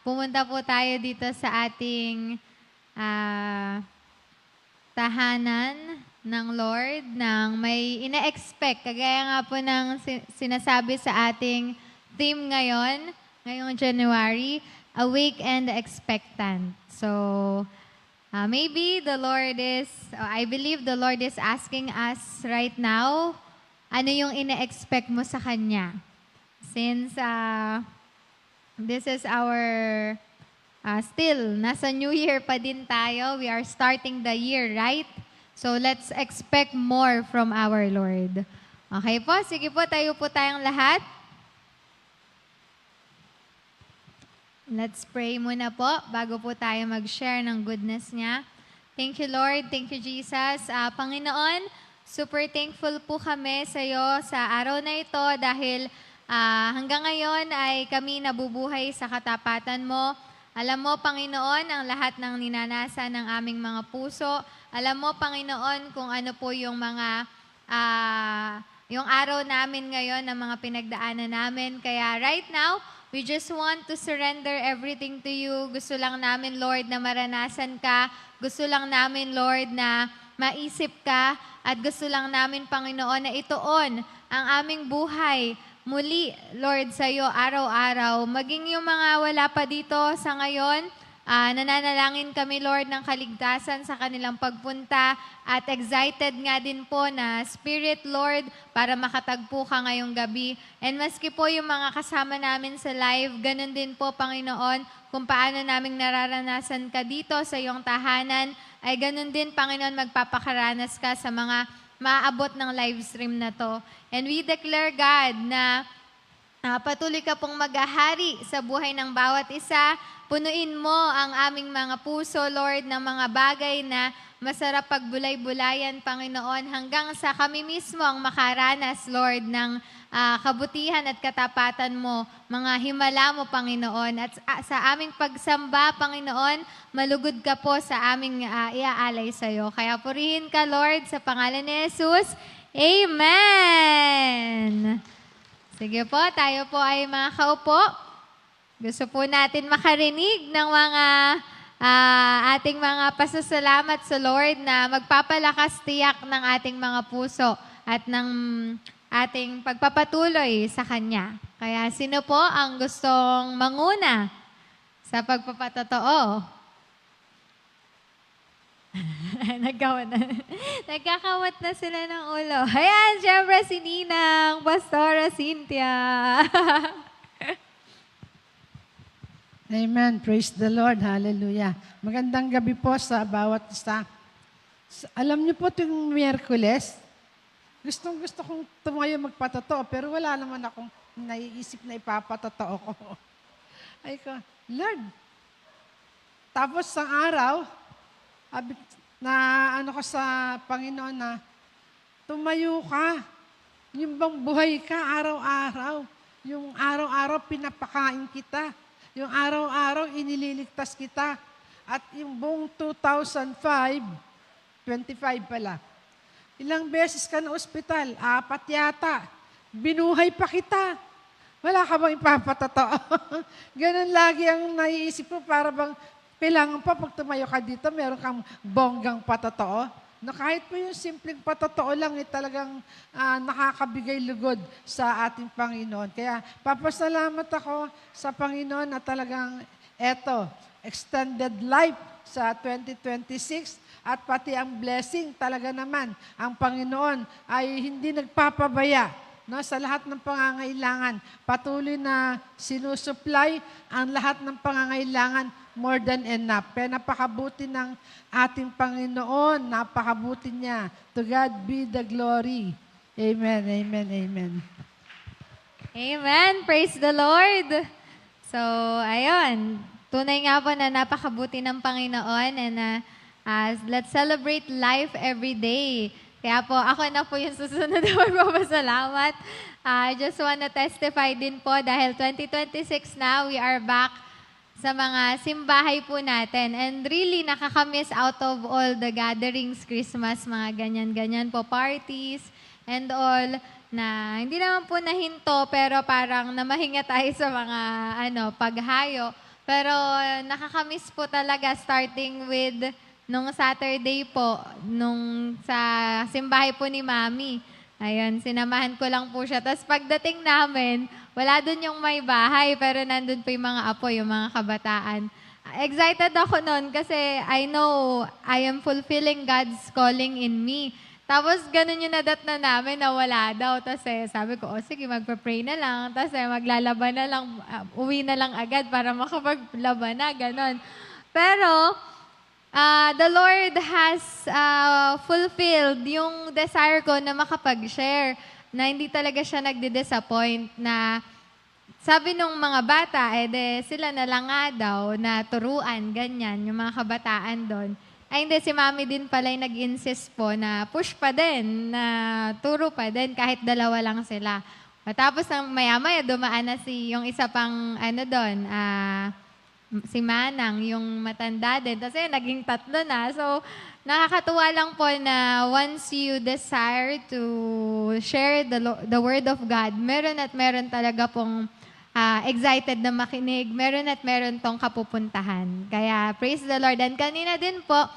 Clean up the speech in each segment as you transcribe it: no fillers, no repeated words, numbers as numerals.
pumunta po tayo dito sa ating tahanan ng Lord nang may ina-expect. Kagaya nga po ng sinasabi sa ating theme ngayong January, Awake and Expectant. So, maybe I believe the Lord is asking us right now, ano yung ina-expect mo sa Kanya? Since this is our, still, nasa New Year pa din tayo. We are starting the year, right? So let's expect more from our Lord. Okay po, sige po, tayo po tayong lahat. Let's pray muna po bago po tayo mag-share ng goodness niya. Thank you, Lord. Thank you, Jesus. Panginoon, super thankful po kami sa iyo sa araw na ito dahil hanggang ngayon ay kami nabubuhay sa katapatan mo. Alam mo, Panginoon, ang lahat ng ninanasa ng aming mga puso. Alam mo, Panginoon, kung ano po yung yung araw namin ngayon, ng mga pinagdaanan namin. Kaya right now, we just want to surrender everything to you. Gusto lang namin, Lord, na maranasan ka. Gusto lang namin, Lord, na maisip ka. At gusto lang namin, Panginoon, na ituon ang aming buhay muli, Lord, sa iyo araw-araw. Maging yung mga wala pa dito sa ngayon, nananalangin kami, Lord, ng kaligtasan sa kanilang pagpunta at excited nga din po na Spirit, Lord, para makatagpo ka ngayong gabi. And maski po yung mga kasama namin sa live, ganun din po, Panginoon, kung paano naming nararanasan ka dito sa iyong tahanan, ay ganun din, Panginoon, magpapakaranas ka sa mga maabot ng live stream na to. And we declare, God, na patuloy ka pong maghahari sa buhay ng bawat isa. Punuin mo ang aming mga puso, Lord, ng mga bagay na masarap pagbulay-bulayan, Panginoon, hanggang sa kami mismo ang makaranas, Lord, ng kabutihan at katapatan mo, mga himala mo, Panginoon. At sa aming pagsamba, Panginoon, malugod ka po sa aming iaalay sa iyo. Kaya purihin ka, Lord, sa pangalan ni Jesus. Amen! Sige po, tayo po ay makaupo. Gusto po natin makarinig ng mga ating mga pasasalamat sa Lord na magpapalakas tiyak ng ating mga puso at ng ating pagpapatuloy sa Kanya. Kaya sino po ang gustong manguna sa pagpapatotoo? Nagkakawat na sila ng ulo. Ayan, syempre si Ninang, Pastora Cynthia. Amen. Praise the Lord. Hallelujah. Magandang gabi po sa bawat isa. Alam niyo po tuwing Miyerkules, gusto kong tumayo magpatotoo, pero wala naman akong naiisip na ipapatotoo ko. Ay ko, Lord. Tapos sa araw, na ano ko sa Panginoon na tumayo ka. Yung bang buhay ka araw-araw. Yung araw-araw pinapakain kita. Yung araw-araw inililigtas kita. At yung buong 2005, 25 pala, ilang beses ka na ospital? 4 yata. Binuhay pa kita. Wala ka bang ipapatotoo? Ganun lagi ang naiisip ko, para bang kailangan pa pag tumayo ka dito, meron kang bonggang patotoo. Na kahit po yung simpleng patotoo lang, talagang nakakabigay lugod sa ating Panginoon. Kaya papasalamat ako sa Panginoon na talagang extended life sa 2026 at pati ang blessing talaga naman. Ang Panginoon ay hindi nagpapabaya, no, sa lahat ng pangangailangan. Patuloy na sinusupply ang lahat ng pangangailangan, more than enough. Kaya napakabuti ng ating Panginoon. Napakabuti niya. To God be the glory. Amen, amen, amen. Amen. Praise the Lord. So, ayun. Tunay nga po na napakabuti ng Panginoon and let's celebrate life every day. Kaya po, ako na po yung susunod na magpapasalamat. I just want to testify din po dahil 2026 na, we are back sa mga simbahay po natin. And really, nakakamiss out of all the gatherings, Christmas, mga ganyan-ganyan po, parties, and all, na hindi naman po nahinto, pero parang namahinga tayo sa mga paghayo. Pero nakakamiss po talaga starting with nung Saturday po, nung sa simbahay po ni Mami. Ayun, sinamahan ko lang po siya. Tapos pagdating namin, wala dun yung may bahay, pero nandun po yung mga apo, yung mga kabataan. Excited ako nun kasi I know I am fulfilling God's calling in me. Tapos ganun yung nadat na namin na wala daw. Tapos sabi ko, sige, magpa-pray na lang. Tapos maglalaban na lang, uwi na lang agad para makapaglaban na, ganun. Pero the Lord has fulfilled yung desire ko na makapag-share, na hindi talaga siya nagdi-disappoint, na sabi nung mga bata, sila na lang nga daw na turuan, ganyan, yung mga kabataan doon. Ay hindi, si Mami din pala yung nag-insist po na push pa din, na turo pa din, kahit dalawa lang sila. Matapos ng maya-maya, dumaan na yung isa pang doon, si Manang, yung matanda din. Tapos naging 3 na. So, nakakatuwa lang po na once you desire to share the Word of God, meron at meron talaga pong excited na makinig. Meron at meron tong kapupuntahan. Kaya, praise the Lord. And kanina din po,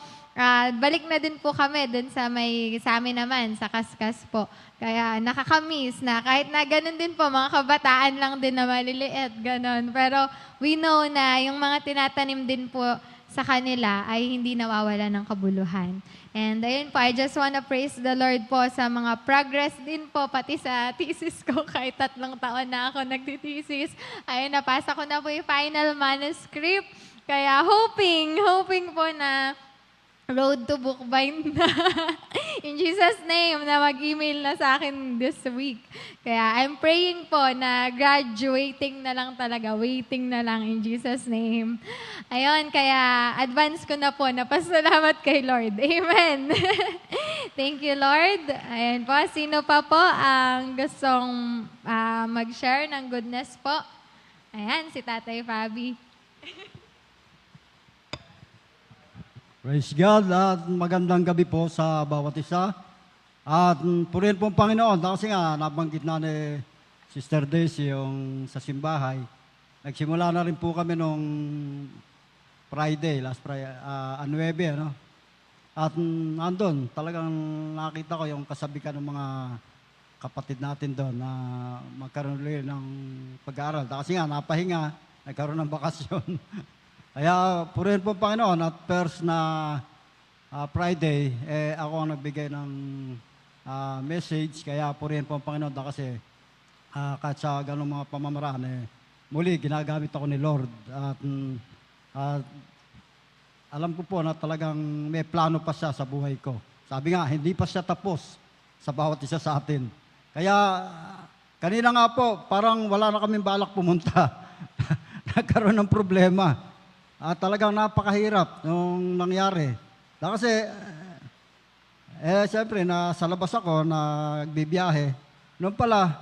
balik na din po kami dun sa amin naman, sa Kaskas po. Kaya nakakamiss na kahit na ganun din po, mga kabataan lang din na maliliit, ganun. Pero we know na yung mga tinatanim din po sa kanila ay hindi nawawala ng kabuluhan. And ayun po, I just wanna praise the Lord po sa mga progress din po, pati sa thesis ko, kahit 3 taon na ako nagtitesis. Ayun, napasa ko na po yung final manuscript. Kaya hoping po na road to bookbind na in Jesus' name na mag-email na sa akin this week. Kaya I'm praying po na graduating na lang talaga, waiting na lang in Jesus' name. Ayun, kaya advance ko na po, napasalamat kay Lord. Amen. Thank you, Lord. Ayun po, sino pa po ang gustong mag-share ng goodness po? Ayan, si Tatay Fabi. Praise God at magandang gabi po sa bawat isa. At purihin po ang Panginoon kasi nga nabanggit na ni Sister Daisy yung sa simbahay. Nagsimula na rin po kami nung Friday, last Friday, 9, ano? At nandun, talagang nakita ko yung kasabikan ng mga kapatid natin doon na magkaroon ulit ng pag-aaral. Kasi nga, napahinga, nagkaroon ng bakasyon. Kaya purihin po ang Panginoon at first na Friday, ako ang nagbigay ng message. Kaya purihin po ang Panginoon kasi kahit sa ganong mga pamamaraan, muli ginagamit ako ni Lord. At alam ko po na talagang may plano pa siya sa buhay ko. Sabi nga, hindi pa siya tapos sa bawat isa sa atin. Kaya kanina nga po, parang wala na kaming balak pumunta. Nagkaroon ng problema. At talagang napakahirap nung nangyari. Kasi, siyempre, nasa labas ako, nagbibiyahe. Noon pala,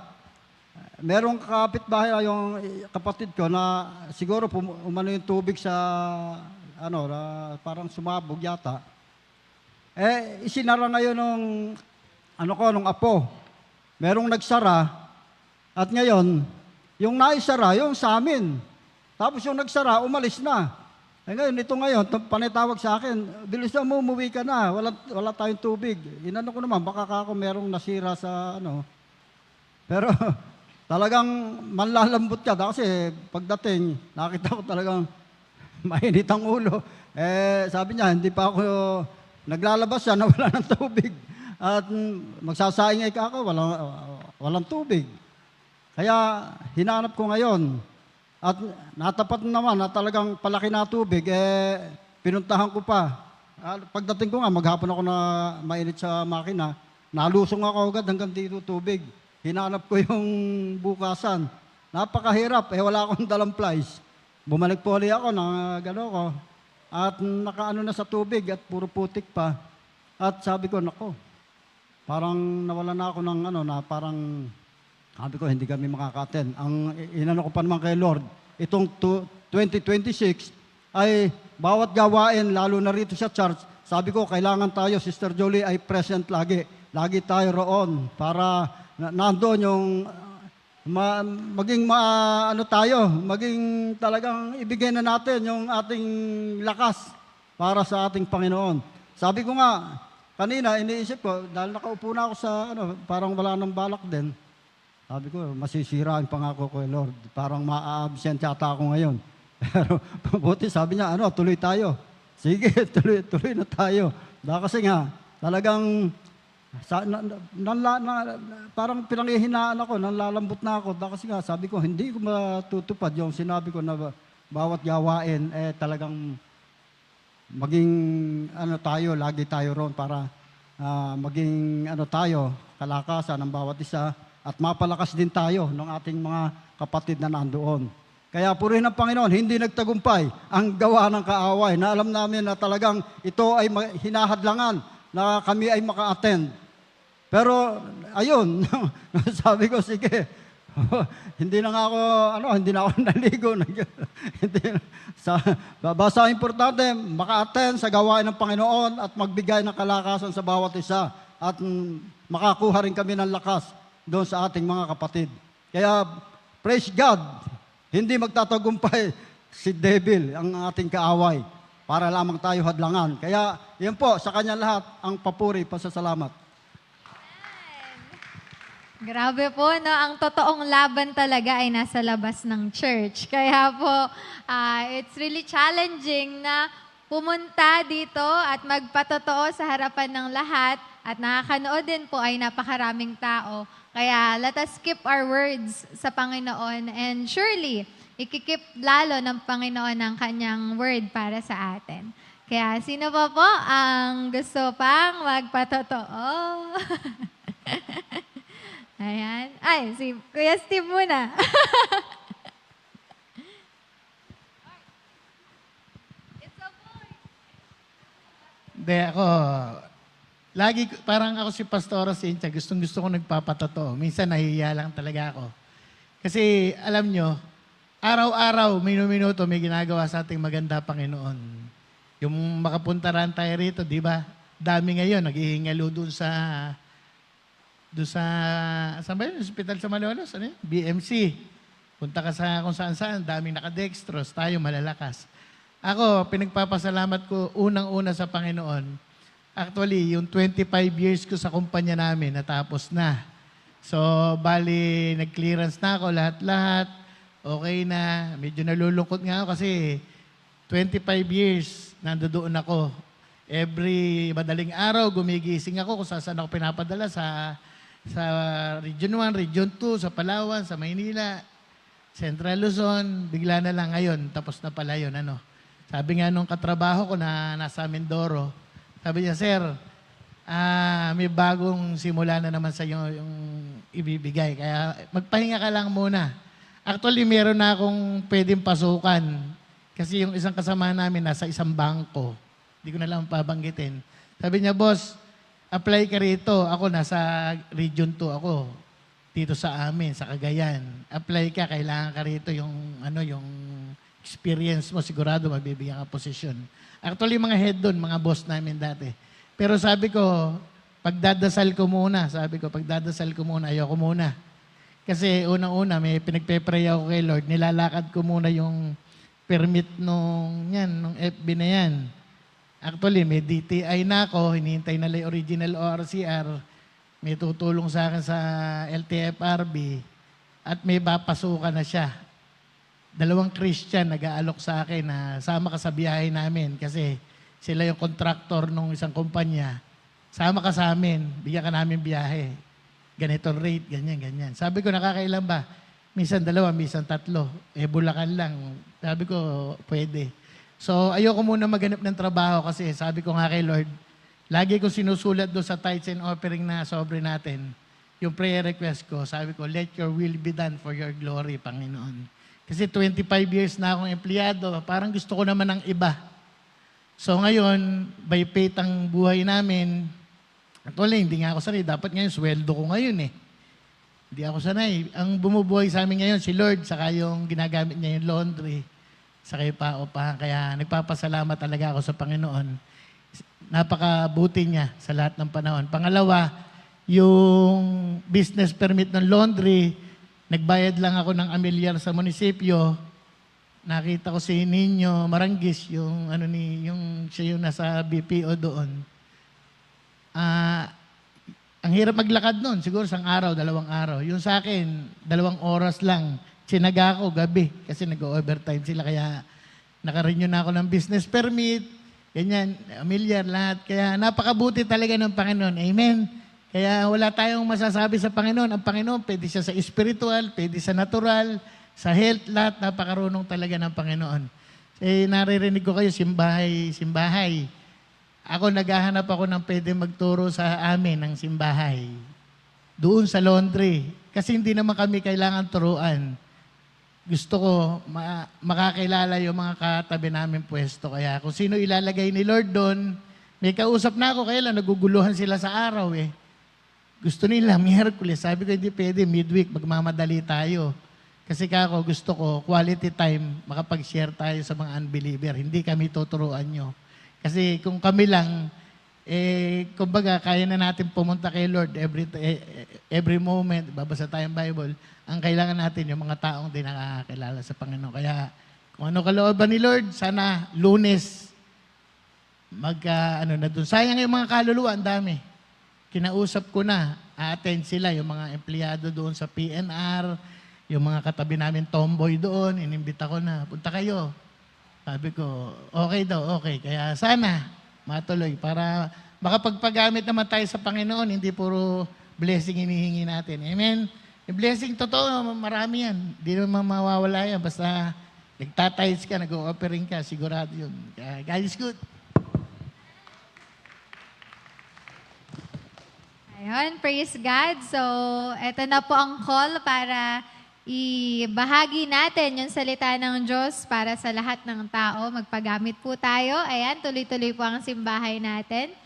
merong kapitbahay yung kapatid ko na siguro umano yung tubig sa, parang sumabog yata. Isinara ngayon nung apo. Merong nagsara. At ngayon, yung naisara, yung sa amin. Tapos yung nagsara, umalis na. Ngayon, panitawag sa akin, bilis na mo, umuwi ka na, wala tayong tubig. Inano ko naman, baka ako merong nasira sa Pero talagang manlalambot ka kasi pagdating, nakita ko talagang mainit ang ulo. Sabi niya, hindi pa ako naglalabas siya na wala ng tubig. At magsasaingay ka ako, walang tubig. Kaya hinanap ko ngayon. At natapat naman na talagang palaki na tubig, pinuntahan ko pa. Pagdating ko nga, maghapon ako na mainit sa makina, nalusong ako agad hanggang dito tubig. Hinanap ko yung bukasan. Napakahirap, wala akong dalang plies. Bumalik po ulit ako, gano'n ko. At nakaano na sa tubig at puro putik pa. At sabi ko, nako, parang nawala na ako ng parang sabi ko, hindi kami makaka-attend. Ang inano ko pa naman kay Lord, itong 2026 ay bawat gawain, lalo na rito sa church, sabi ko, kailangan tayo, Sister Jolie, ay present lagi. Lagi tayo roon para nandoon yung ano tayo, maging talagang ibigay na natin yung ating lakas para sa ating Panginoon. Sabi ko nga, kanina iniisip ko, dahil nakaupo na ako sa, parang wala nang balak din. Sabi ko, masisira ang pangako ko, Lord. Parang maa-absent yata ako ngayon. Pero mabuti, sabi niya, tuloy tayo. Sige, tuloy na tayo. Dahil kasi nga, talagang parang pinanghihinaan ako, nanlalambot na ako. Dahil kasi nga, sabi ko, hindi ko matutupad yung sinabi ko na bawat gawain, talagang maging tayo, lagi tayo roon para maging tayo, kalakasan ng bawat isa at mapalakas din tayo ng ating mga kapatid na nandoon. Kaya purihin ng Panginoon, hindi nagtagumpay ang gawa ng kaaway na alam namin na talagang ito ay hinahadlangan na kami ay maka-attend. Pero ayun, sabi ko, sige, hindi na ako naligo. Basta importante, maka-attend sa gawain ng Panginoon at magbigay ng kalakasan sa bawat isa at makakuha rin kami ng lakas doon sa ating mga kapatid. Kaya, praise God, hindi magtatagumpay si devil, ang ating kaaway, para lamang tayo hadlangan. Kaya, yan po, sa kanya lahat, ang papuri, pasasalamat. Grabe po, no? Ang totoong laban talaga ay nasa labas ng church. Kaya po, it's really challenging na pumunta dito at magpatotoo sa harapan ng lahat at nakakanood din po ay napakaraming tao. Kaya let us keep our words sa Panginoon and surely, ikikip lalo ng Panginoon ang kanyang word para sa atin. Kaya sino pa po ang gusto pang magpatotoo? Ayan. Ay, si Kuya Steve muna. It's a boy. Hindi, ako, parang ako si Pastora Cynthia, gustong-gusto ko nagpapatotoo. Minsan nahihiya lang talaga ako. Kasi, alam nyo, araw-araw, minuto may ginagawa sa ating maganda Panginoon. Yung makapunta rin tayo rito, di ba? Dami ngayon, naghihingalo doon sa saan ba yun? Hospital sa Malolos, ano yun? BMC. Punta ka sa kung saan-saan, daming nakadextrose, tayo malalakas. Ako, pinagpapasalamat ko unang-una sa Panginoon. Actually, yung 25 years ko sa kumpanya namin, natapos na. So, bali, nag-clearance na ako, lahat-lahat. Okay na. Medyo nalulungkot nga ako kasi 25 years, nandoon ako. Every madaling araw, gumigising ako kung saan ako pinapadala sa Region 1, Region 2, sa Palawan, sa Maynila, Central Luzon, bigla na lang ngayon, tapos na pala yun. Sabi nga nung katrabaho ko na nasa Mindoro, sabi niya, Sir, may bagong simula na naman sa iyo yung ibibigay, kaya magpahinga ka lang muna. Actually, meron na akong pwedeng pasukan, kasi yung isang kasama namin nasa isang bangko, hindi ko na lang pabanggitin. Sabi niya, Boss, apply ka rito. Ako, nasa Region 2 ako. Dito sa amin, sa Cagayan. Apply ka, kailangan ka rito yung experience mo. Sigurado, mabibigyan ka posisyon. Actually, mga head doon, mga boss namin dati. Pero sabi ko, pagdadasal ko muna. Ayoko muna. Kasi unang-una, may pinagpe-pray ako kay Lord. Nilalakad ko muna yung permit nung FB na yan. Actually, may DTI na ako, hinihintay na lang yung original ORCR, may tutulong sa akin sa LTFRB, at may papasukan na siya. 2 Christian nag-aalok sa akin na sama ka sa biyahe namin kasi sila yung contractor ng isang kumpanya. Sama ka sa amin, bigyan ka namin biyahe. Ganitong rate, ganyan. Sabi ko, nakakailan ba? Minsan 2, minsan 3. Bulacan lang. Sabi ko, pwede. So, ayoko muna maghanap ng trabaho kasi sabi ko nga kay Lord, lagi ko sinusulat doon sa tithes and offering na sobre natin, yung prayer request ko, sabi ko, let your will be done for your glory, Panginoon. Kasi 25 years na akong empleyado, parang gusto ko naman ng iba. So ngayon, by faith ang buhay namin, actually, hindi nga ako sanay. Dapat ngayon, sweldo ko ngayon eh. Hindi ako sanay. Ang bumubuhay sa amin ngayon, si Lord, saka yung ginagamit niya yung laundry, saka yung paupahan. Kaya nagpapasalamat talaga ako sa Panginoon. Napakabuti niya sa lahat ng panahon. Pangalawa, yung business permit ng laundry, Nagbayad lang ako ng amilyar sa munisipyo. Nakita ko si Ninyo Maranggis, yung siya yung nasa BPO doon. Ang hirap maglakad noon, siguro 1 araw, 2 araw. Yung sa akin, 2 oras lang. Sinaga ko gabi kasi nag-overtime sila kaya naka-renew na ako ng business permit. Ganyan, amilyar lahat. Kaya napakabuti talaga ng Panginoon. Amen. Kaya wala tayong masasabi sa Panginoon. Ang Panginoon, pwede siya sa spiritual, pwede sa natural, sa health, lahat napakarunong talaga ng Panginoon. Naririnig ko kayo, simbahay. Ako, naghahanap ako ng pwede magturo sa amin ng simbahay. Doon sa laundry. Kasi hindi naman kami kailangan turuan. Gusto ko makakilala yung mga katabi namin pwesto. Kaya kung sino ilalagay ni Lord doon, may kausap na ako, kaya lang naguguluhan sila sa araw eh. Gusto nila, Miyerkules. Sabi ko, hindi pwede, midweek, magmamadali tayo. Kasi kako, gusto ko, quality time, makapag-share tayo sa mga unbeliever. Hindi kami tuturuan nyo. Kasi kung kami lang, kumbaga, kaya na natin pumunta kay Lord every moment, babasa tayong Bible. Ang kailangan natin, yung mga taong di nakakakilala sa Panginoon. Kaya, kung ano kalooban ni Lord, sana Lunes, na dun. Sayang yung mga kaluluwa, ang dami. Kinausap ko na, attend sila, yung mga empleyado doon sa PNR, yung mga katabi namin tomboy doon, inimbita ko na, punta kayo. Sabi ko, okay daw, okay. Kaya sana, matuloy, para makapagpagamit naman tayo sa Panginoon, hindi puro blessing hinihingi natin. Amen? Yung blessing, totoo, marami yan. Hindi naman mawawala yan. Basta nagtatides ka, nag-offering ka, sigurado yun. Kaya, God is good. Ayun, praise God. So, eto na po ang call para ibahagi natin yung salita ng Diyos para sa lahat ng tao. Magpagamit po tayo. Ayan, tuloy-tuloy po ang simbahay natin.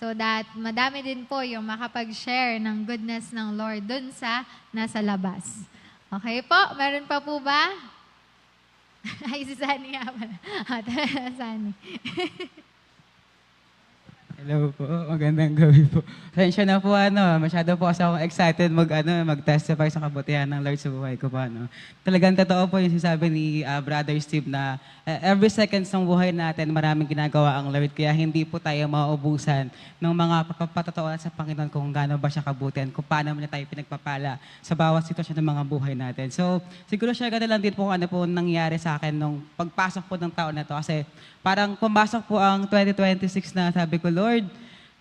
So that madami din po yung makapag-share ng goodness ng Lord dun sa nasa labas. Okay po? Meron pa po ba? Ay, si Sunny nga pala. Sunny. Hello po, magandang gabi po. Pasensya na po, masyado po kasi akong excited mag-testify sa kabutihan ng Lord sa buhay ko po. Talagang totoo po yung sinasabi ni Brother Steve na every second ng buhay natin, maraming ginagawa ang Lord. Kaya hindi po tayo mauubusan ng mga papatotoo sa Panginoon kung gaano ba siya kabutihan, kung paano niya tayo pinagpapala sa bawat sitwasyon ng mga buhay natin. So, siguro share ko na lang din po kung ano po nangyari sa akin nung pagpasok po ng taon na to. Kasi parang pumasok po ang 2026 na sabi ko, Lord,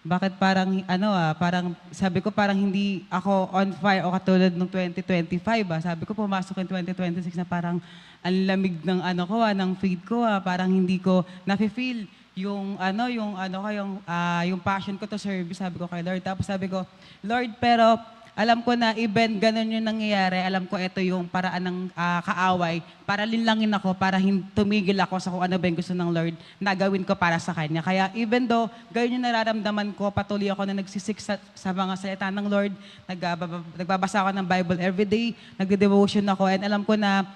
bakit parang sabi ko parang hindi ako on fire o katulad ng 2025 Sabi ko pumasok yung 2026 na parang ang lamig ng ng faith ko parang hindi ko nafe-feel yung passion ko to serve. Sabi ko kay Lord. Tapos sabi ko, Lord, pero alam ko na even ganun yung nangyayari, alam ko ito yung paraan ng kaaway para linlangin ako, para tumigil ako sa kung ano ba yung gusto ng Lord na gawin ko para sa Kanya. Kaya even though ganyan yung nararamdaman ko, patuloy ako na nagsisik sa mga salita ng Lord, nagbabasa ako ng Bible everyday, nagde-devotion ako, and alam ko na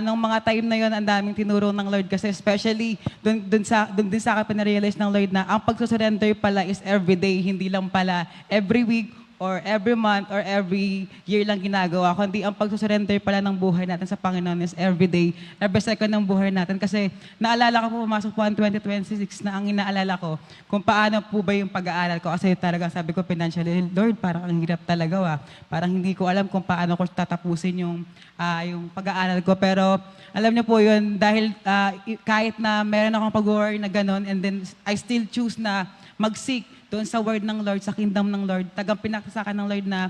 nung mga time na yon ang daming tinuro ng Lord kasi especially dun din sa akin pinarealize ng Lord na ang pagsusurrender pala is everyday, hindi lang pala every week or every month or every year lang ginagawa, kundi ang pagsusurrender pala ng buhay natin sa Panginoon is everyday, every second ng buhay natin. Kasi naalala ko po, pumasok po ang 2026 na ang inaalala ko kung paano po ba yung pag-aaral ko. Kasi talaga sabi ko financially, Lord, parang ang hirap talaga Parang hindi ko alam kung paano ko tatapusin yung pag-aaral ko. Pero alam niyo po yun, dahil kahit na meron akong pag-worry na gano'n, and then I still choose na mag-seek doon sa word ng Lord, sa kingdom ng Lord, tagang pinaksakan ng Lord na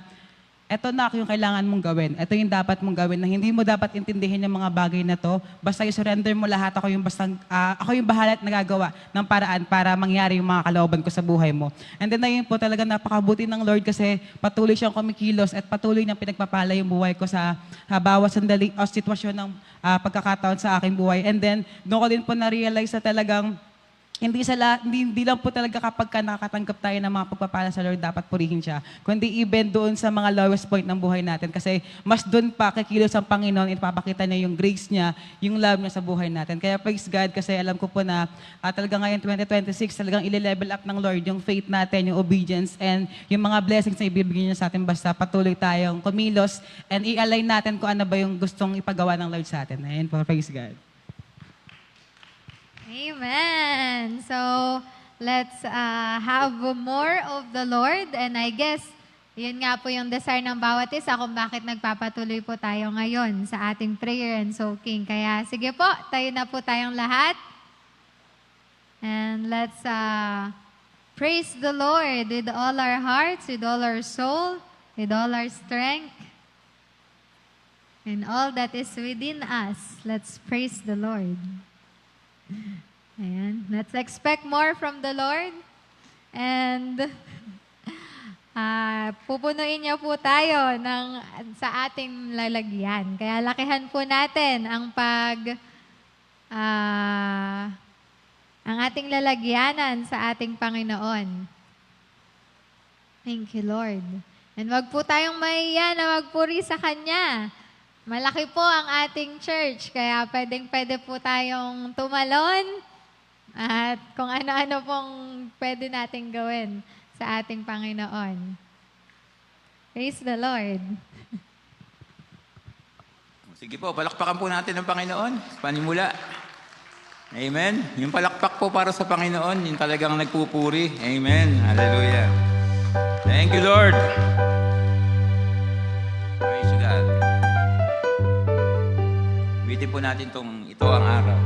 eto na yung kailangan mong gawin. Ito yung dapat mong gawin na hindi mo dapat intindihin yung mga bagay na to. Basta i-surrender mo lahat. Ako yung bahala at nagagawa ng paraan para mangyari yung mga kalooban ko sa buhay mo. And then na yun po talaga napakabuti ng Lord kasi patuloy siyang kumikilos at patuloy niyang pinagpapala yung buhay ko sa bawat sandali o sitwasyon ng pagkakataon sa aking buhay. And then doon ko din po na-realize na talagang hindi lang po talaga kapag ka nakakatanggap tayo ng mga pagpapala sa Lord, dapat purihin siya. Kundi even doon sa mga lowest point ng buhay natin. Kasi mas doon pa kikilos ang Panginoon, ipapakita niya yung grace niya, yung love niya sa buhay natin. Kaya praise God, kasi alam ko po na talaga ngayon 2026, talagang ile-level up ng Lord yung faith natin, yung obedience, and yung mga blessings na ibibigay niya sa atin basta patuloy tayong kumilos and i-align natin kung ano ba yung gustong ipagawa ng Lord sa atin. Ayan po, praise God. Amen. So, let's have more of the Lord. And I guess, yun nga po yung desire ng bawat isa kung bakit nagpapatuloy po tayo ngayon sa ating prayer and soaking. Kaya sige po, tayo na po tayong lahat. And let's praise the Lord with all our hearts, with all our soul, with all our strength, and all that is within us. Let's praise the Lord. Ayan. Let's expect more from the Lord. And pupunuin niya po tayo sa ating lalagyan. Kaya lakihan po natin ang ang ating lalagyanan sa ating Panginoon. Thank you, Lord. And wag po tayong mahiya na magpuri sa Kanya. Malaki po ang ating church, kaya pwede po tayong tumalon at kung ano-ano pong pwede nating gawin sa ating Panginoon. Praise the Lord. Sige po, palakpakan po natin ang Panginoon. Panimula. Amen. Yung palakpak po para sa Panginoon, yung talagang nagpupuri. Amen. Hallelujah. Thank you, Lord. Praise God. Bitin po natin ito ang araw.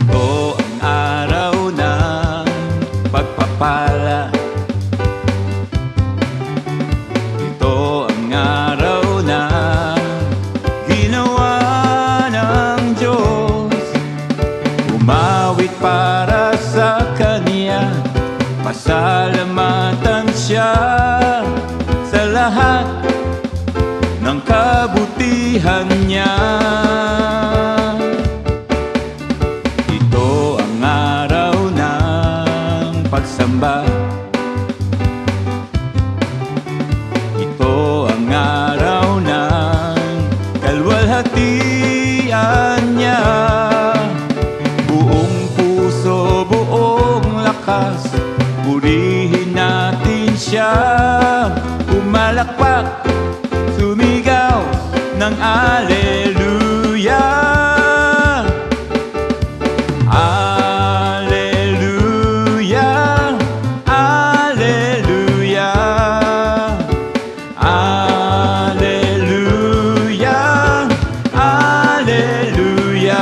Ito ang araw ng pagpapala. Ito ang araw na ginawa ng Diyos. Umawit para sa Kanya, pasalamatan siya sa lahat ng kabutihan niya. Ito ang araw ng pagsamba. Ito ang araw ng kalwalhatian niya. Buong puso, buong lakas, purihin natin siya. Umalakpak, sumigaw ng Alleluia. Alleluia, Alleluia, Alleluia, Alleluia.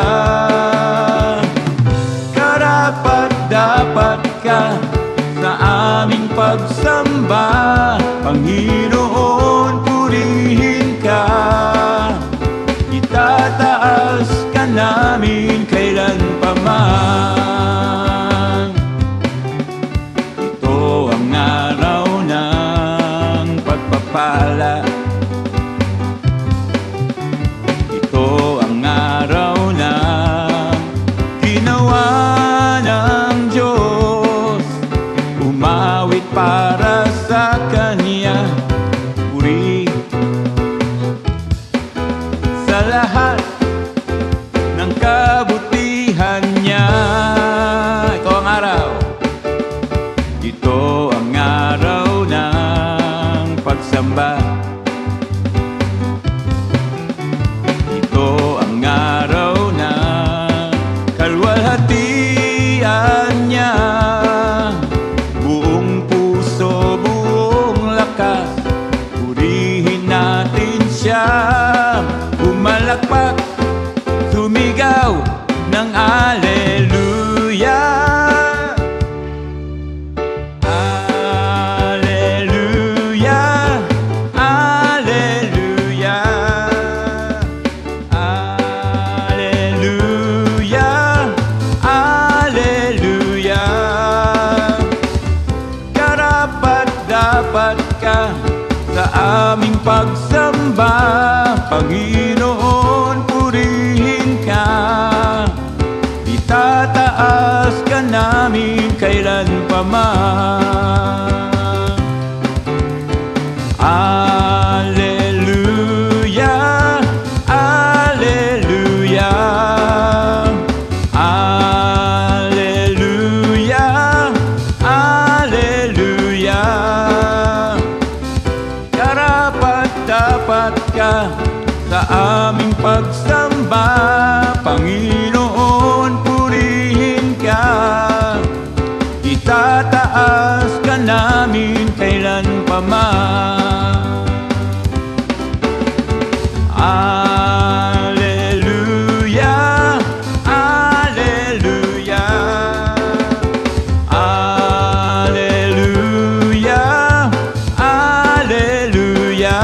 Karapat-dapat ka sa aming pagsamba, Panginoon, purihin ka. Itataas ka namin kailan pa man. Ito ang araw ng pagpapala. Ito ang araw na ginawa ng Diyos. Umawit para sa Kanya, puri sa lahat ng kabutihan niya. Ito ang araw. Ito ang araw ng pagsamba. Ito ang araw ng kalwalhatian niya. Buong puso, buong lakas, purihin natin siya. Umalakpak, sumigaw ng Alleluia. Alleluia, Alleluia, Alleluia, Alleluia. aming pagsamba, Panginoon, purihin ka. Itataas ka namin kailan pa man. Alleluia, Alleluia, Alleluia, Alleluia. Karapat-dapat ka sa aming pagsamba, Panginoon, purihin ka. Itataas ka namin kailan pa man. Alleluia, Alleluia, Alleluia, Alleluia.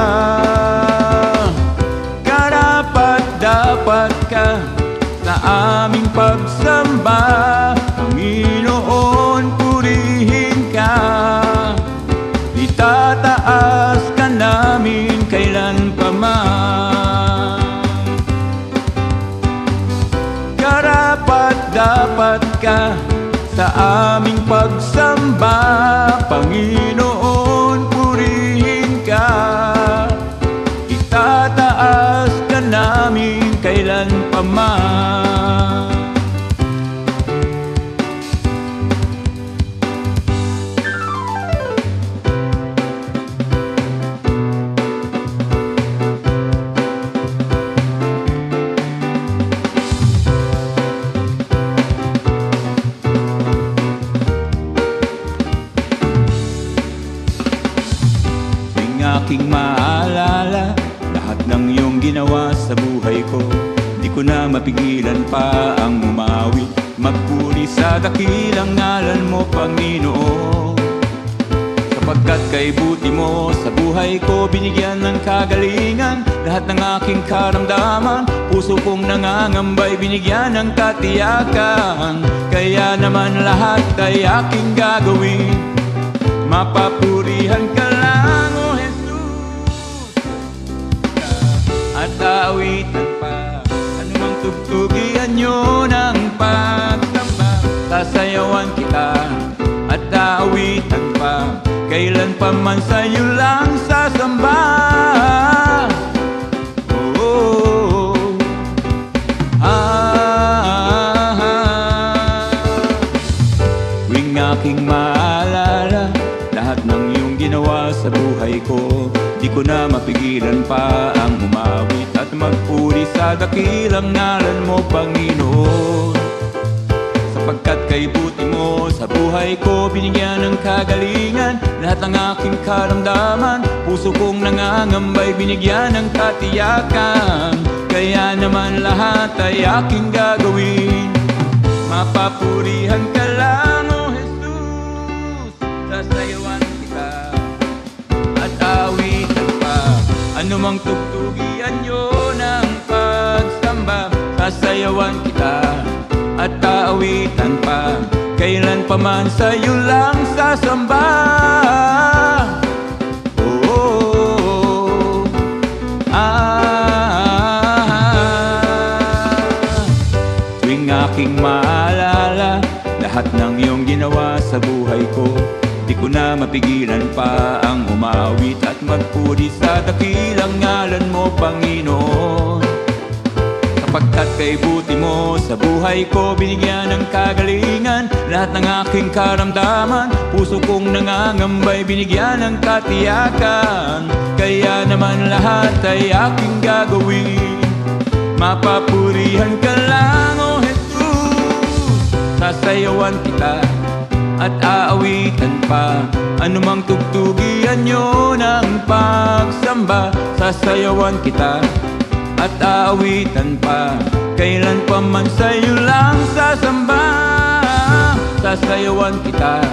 Karapat-dapat ka sa aming pagsamba, Panginoon, purihin ka. Itataas ka namin kailan pa man. Karapat-dapat ka sa aming pagsamba, Panginoon, purihin ka. Itataas ka namin kailan pa man. Aking maalala lahat ng iyong ginawa sa buhay ko. Di ko na mapigilan pa ang umawi, magpuri sa dakilang ngalan mo, Panginoon. Sapagkat kay buti mo sa buhay ko, binigyan ng kagalingan lahat ng aking karamdaman. Puso kong nangangambay, binigyan ng katiyakan. Kaya naman lahat ay aking gagawin, mapapurihan ka lang, O Jesus. At aawitan pa, anumang tugtugian nyo ng pagsamba. Sasayawan kita at aawitan pa, kailan pa man sa'yo lang sasamba. Oh, oh, oh. Tuwing aking maalala lahat ng iyong ginawa sa buhay ko, di ko na mapigilan pa ang umawit at magpuri sa dakilang ngalan mo, Panginoon. Sapagkat kay buti mo sa buhay ko, binigyan ng kagalingan lahat ng aking karamdaman. Puso kong nangangambay, binigyan ng katiyakan. Kaya naman lahat ay aking gagawin, mapapurihan ka lang, O Jesus. Sasayawan kita at awitan pa, anumang tugtugian nyo ng pagsamba. Sasayawan kita at aawitan pa, kailan pa man sa'yo lang sasamba. Oh, oh, oh. Tuwing aking maalala lahat ng iyong ginawa sa buhay ko, di ko na mapigilan pa ang umawit at magpuri sa dakilang ngalan mo, Panginoon. Sapagkat kay buti mo sa buhay ko, binigyan ng kagalingan lahat ng aking karamdaman. Puso kong nangangambay, binigyan ng katiyakan. Kaya naman lahat ay aking gagawin, mapapurihan ka lang, O Jesus. Sasayawan kita at aawitan pa, anumang tugtugian nyo ng pagsamba. Sasayawan kita at aawitan pa, kailan pa man sa'yo lang sasamba. Sasayawan kita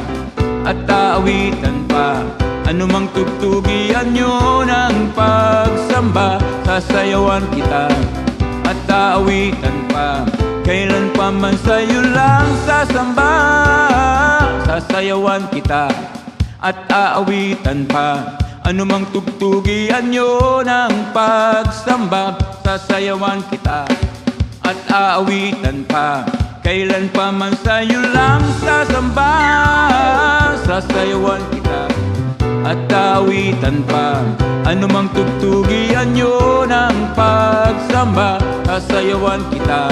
at aawitan pa, anumang tugtugian nyo ng pagsamba. Sasayawan kita at aawitan pa, kailan pa man sa'yo lang sasamba. Sasayawan kita at aawitan pa, Anumang tugtugian nyo ng pagsamba, sasayawan kita at aawitan pa. Kailan pa man sa'yo lang sasamba, sasayawan kita at aawitan pa. Anumang tugtugian nyo ng pagsamba, sasayawan kita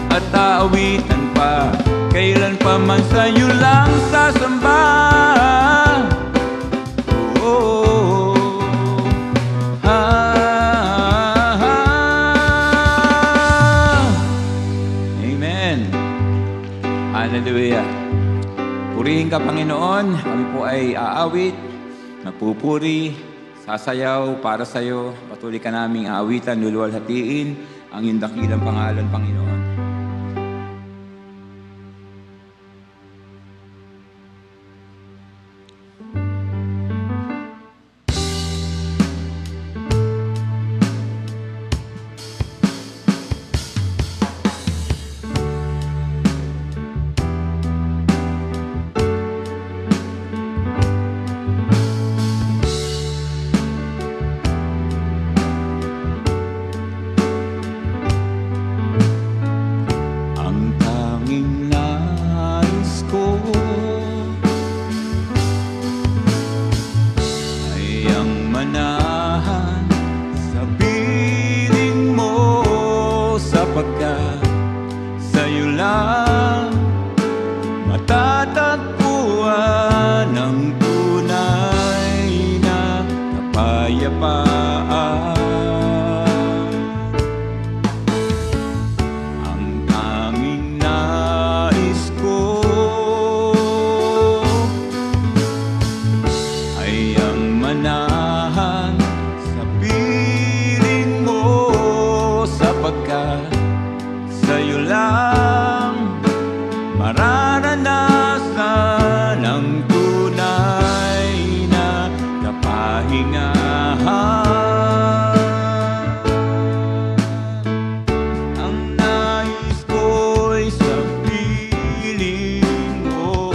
at aawitan pa. Kailan pa man sa'yo lang sasamba. Oh, Amen. Hallelujah. Purihin ka, Panginoon. Kami po ay aawit, nagpupuri, sasayaw para sa iyo. Patuloy ka naming aawitan, luluwalhatiin ang iyong dakilang pangalan, Panginoon. Ang tanging nais ko ay ang manahan sa piling mo, sapagkat sa'yo lang matatagpuan ang tunay na kapayapaan. Ang tanging nais ko ay ang manahan sa piling mo, sapagkat sa'yo lang mararanasan ang tunay na kapahingahan. Ang nais ko'y sa piling mo,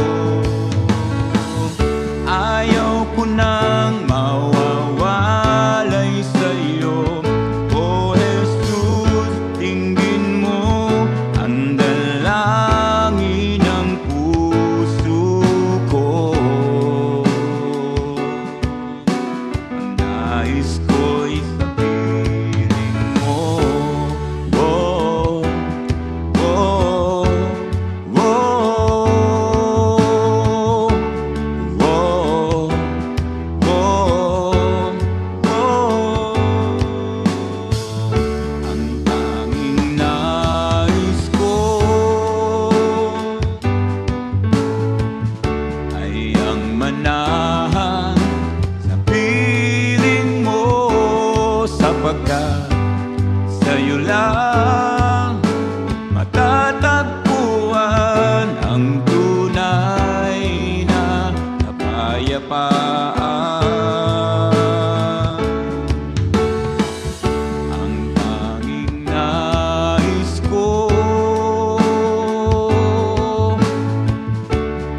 ayaw ko nang mawawalay sa'yo. O Jesus, tingin mo ang dalangin ng puso ko. Ang nais ko'y sa piling mo. Oh, oh, oh, oh, oh, ang tanging nais ko ay ang manahan sa piling mo, sapagkat sa'yo lang matatagpuan ang tunay na kapayapaan. Ang tanging nais ko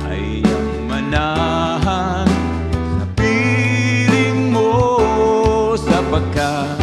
ay ang manahan sa piling mo, sapagkat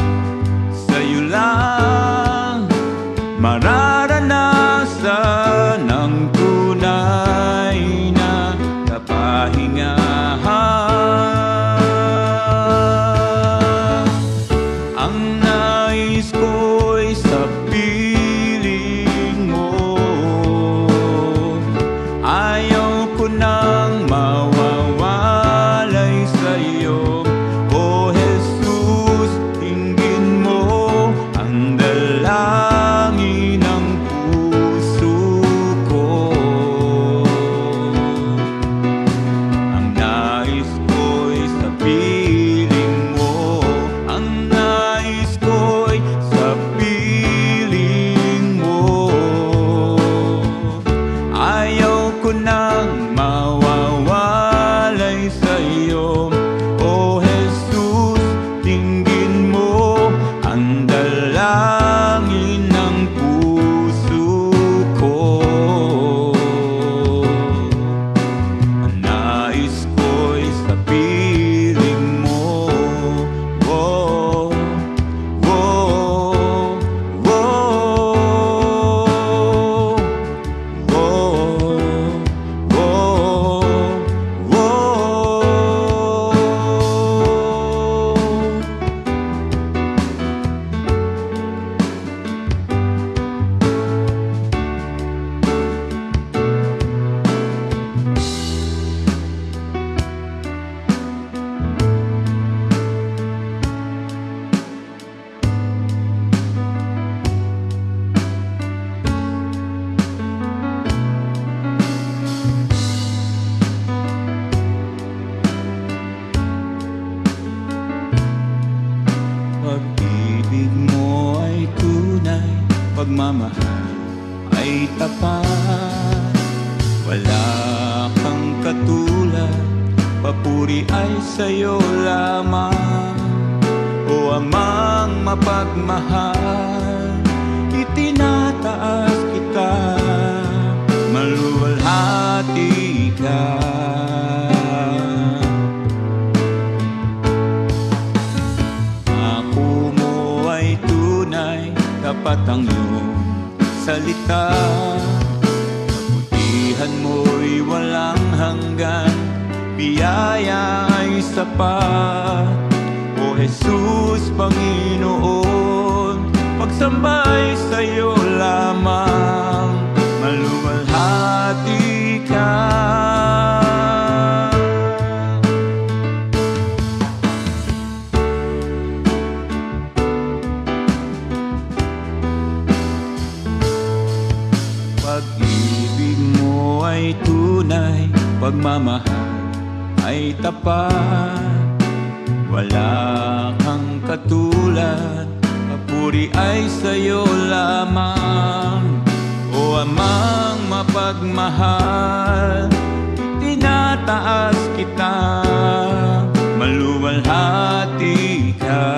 pagmamahal ay tapat. Wala kang katulad, papuri ay sa'yo lamang. O Amang mapagmahal, itinataas kita, maluwalhati ka. Ako mo ay tunay, tapat ang iyong salita. Kabutihan mo'y walang hanggan, biyaya ay sapat. O Jesus, Panginoon, pagsambay sa'yo lamang, maluwalhati ka. Pag-ibig mo ay tunay, pagmamahal ay tapat. Wala kang katulad, papuri ay sa'yo lamang. O Amang mapagmahal, tinataas kita, maluwalhati ka.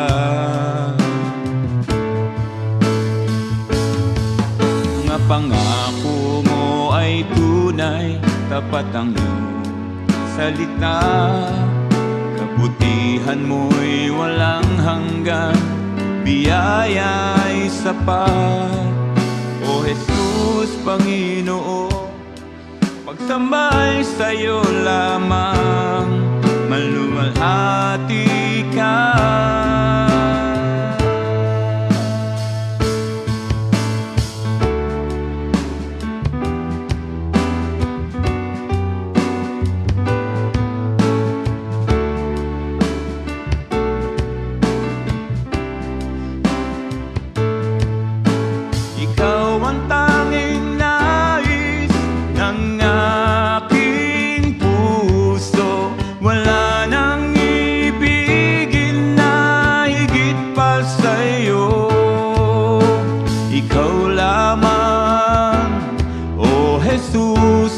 Mga pangako mo ay tunay, tapat ang iyong salita. Kabutihan mo'y walang hanggan, biyaya ay sapat. O Jesus, Panginoon, pagsambay sa'yo lamang, maluwalhati ka.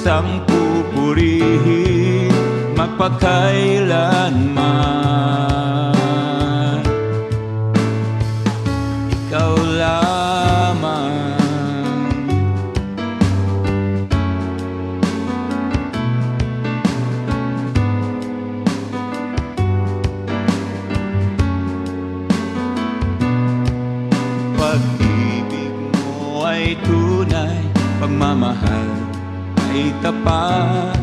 Ang pupurihin magpakailanman. Ikaw lamang. Pag-ibig mo ay tunay, pagmamahal ay tapat.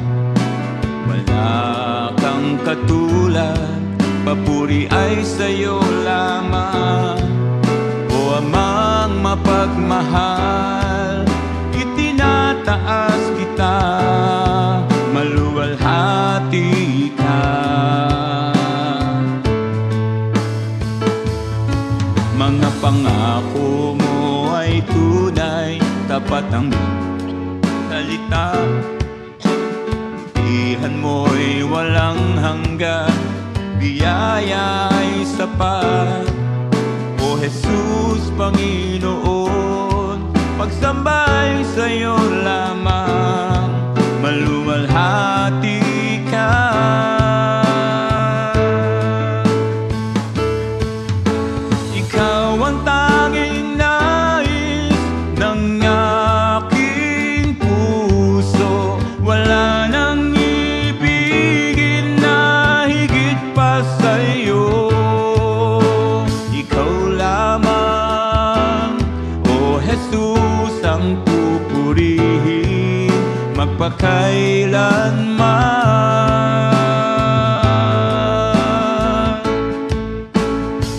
Wala kang katulad, papuri ay sa'yo lamang. O Amang mapagmahal, itinataas kita, maluwalhati ka. Mga pangako mo ay tunay, tapat ang salita. Kabutihan mo'y walang hanggan, biyaya ay sapat. O Jesus, Panginoon, pagsambay sa'yo lamang, maluwalhati ka. Ikaw ang tanging nais ng aking puso. Wala nang ibigin na higit pa sa'yo. Ikaw lamang, O Jesus, ang pupurihin magpakailanman.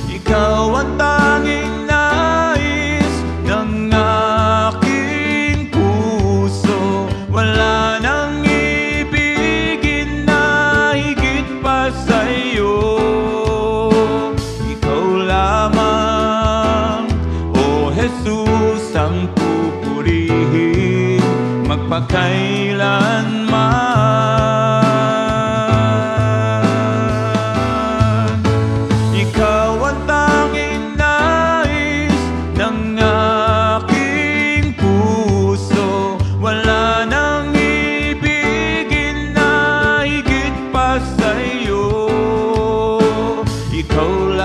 Ikaw ang tanging nais ng aking puso. Wala nang ibigin na higit pa sa'yo. Ikaw lamang, O Jesus, ang pupurihin magpakailanman. Ikaw ang tanging nais ng aking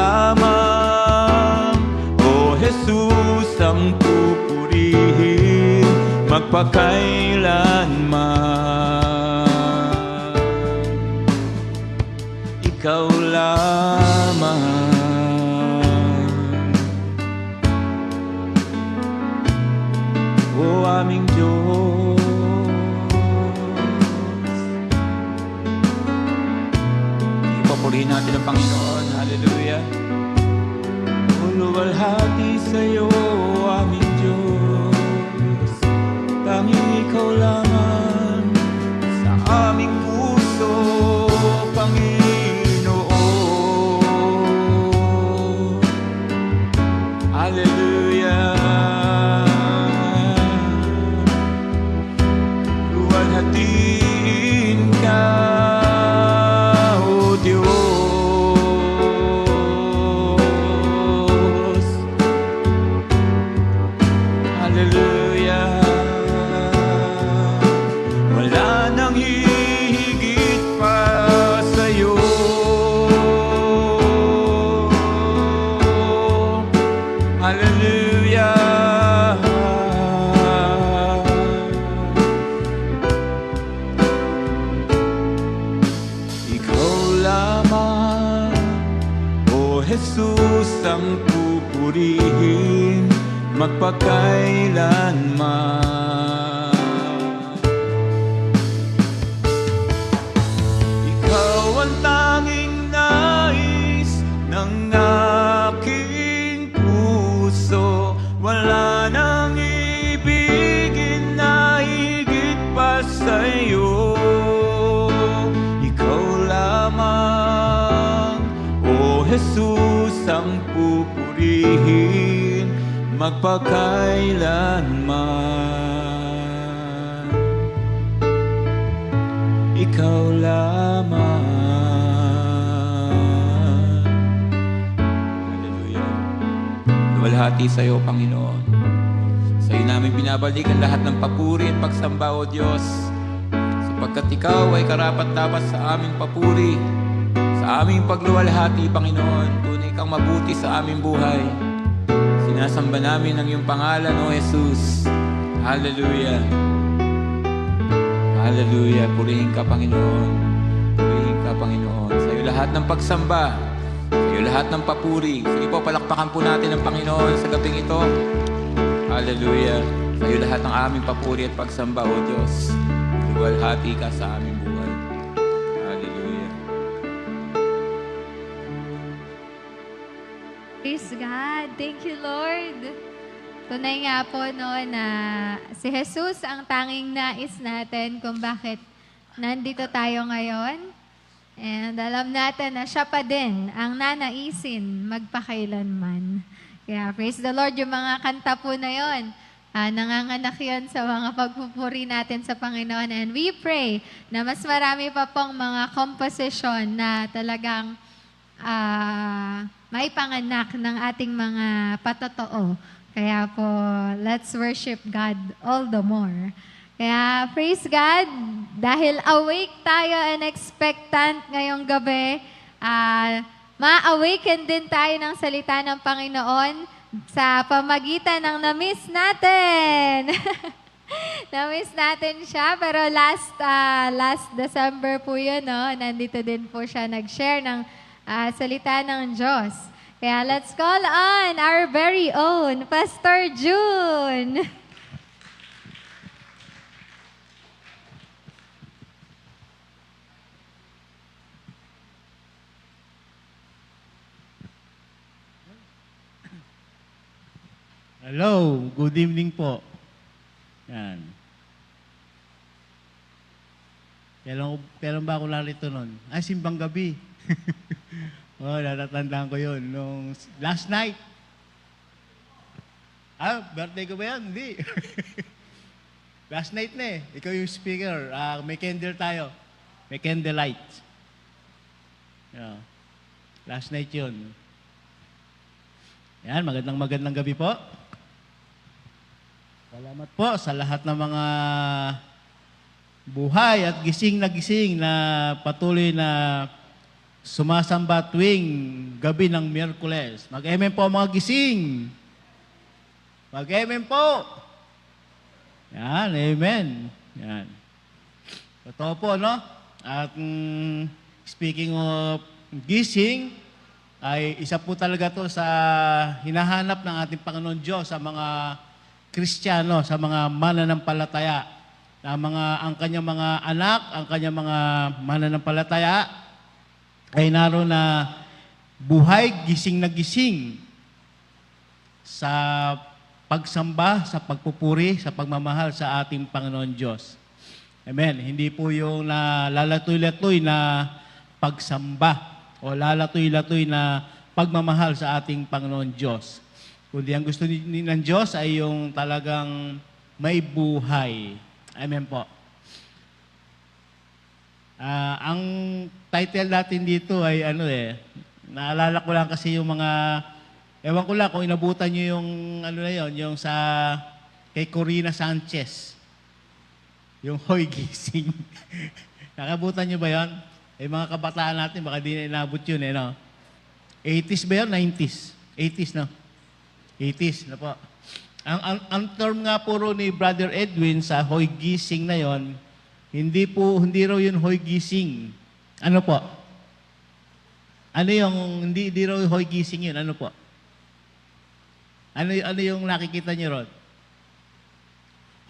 lamang, O Jesus, ang pupurihin magpakailanman. Ikaw lamang, O aming Diyos. Papurihin natin ang Panginoon. Hallelujah. Luwalhati sa'yo, aming Diyos. Tanging ikaw lamang sa aming puso, Panginoon. Hallelujah. Luwalhatiin ka, O Diyos. Hallelujah. Wala nang hihigit pa sa'yo. Hallelujah. Ikaw lamang, O Jesus, ang pupurihin magpakailanman. Ikaw ang tanging nais ng aking puso. Wala nang ibigin na higit pa sa'yo. Ikaw lamang, O Jesus, ang pupurihin magpakailanman. Ikaw lamang. Hallelujah. Luwalhati sa iyo, Panginoon. Sa iyo namin binabalik ang lahat ng papuri at pagsamba, O Diyos, sapagkat ikaw ay karapat-dapat sa aming papuri, sa aming pagluwalhati, Panginoon. Tunay kang mabuti sa aming buhay. Sinasamba namin ang iyong pangalan, O Jesus. Hallelujah. Hallelujah. Purihin ka, Panginoon. Purihin ka, Panginoon. Sa iyo lahat ng pagsamba, sa iyo lahat ng papuri. Sige po, palakpakan po natin ang Panginoon sa gabing ito. Hallelujah. Sa iyo lahat ng aming papuri at pagsamba, O Diyos. Luwalhati ka sa aming buhay. Hallelujah. Praise God. Thank you, Lord. Tunay nga po no, na si Jesus ang tanging nais natin kung bakit nandito tayo ngayon. And alam natin na siya pa din ang nanaisin magpakailanman. Kaya praise the Lord, yung mga kanta po na yon, nanganganak yun sa mga pagpupuri natin sa Panginoon. And we pray na mas marami pa pong mga composition na talagang maipanganak ng ating mga patotoo. Kaya po, let's worship God all the more. Kaya praise God, dahil awake tayo and expectant ngayong gabi, ma-awaken din tayo ng salita ng Panginoon sa pamagitan ng na-miss natin. Na-miss natin siya, pero last December po yun, no? Nandito din po siya nag-share ng salita ng Diyos. Kaya let's call on our very own Pastor June. Hello, good evening po. Yan. Kailan ba ako narito nun? Ay, simbang gabi. Oh, natatandaan ko yun. Nung last night. Birthday ko ba yan? Hindi. Last night na eh. Ikaw yung speaker. May candle tayo. May candlelight. Yeah. Last night yun. Yan, magandang gabi po. Salamat po sa lahat ng mga buhay at gising na patuloy na sumasamba tuwing gabi ng Miyerkules. Mag-amen po mga gising. Mag-amen po. Yan, amen. Yan. Totoo po, no? At speaking of gising, ay isa po talaga to sa hinahanap ng ating Panginoon Diyos sa mga Kristiyano, sa mga mananampalataya. Ang kanyang mga anak, ang kanyang mga mananampalataya ay naroon na buhay, gising na gising sa pagsamba, sa pagpupuri, sa pagmamahal sa ating Panginoon Diyos. Amen. Hindi po yung lalatoy-latoy na pagsamba o lalatoy-latoy na pagmamahal sa ating Panginoon Diyos. Kundi ang gusto ng Diyos ay yung talagang may buhay. Amen po. Ang title natin dito ay naalala ko lang kasi yung mga, ewan ko lang kung inabutan nyo yung yung sa kay Corina Sanchez. Yung Hoy Gising. Nakabutan nyo ba yun? Mga kabataan natin, baka di na inabot yun, no? 80s ba yun? 90s? 80s, no? 80s, na po. Ang term nga puro ni Brother Edwin sa Hoy Gising na yon, hindi raw yun Hoy Gising. Ano po? Ano yung, hindi raw Hoy Gising yun, ano po? Ano yung nakikita niyo ron?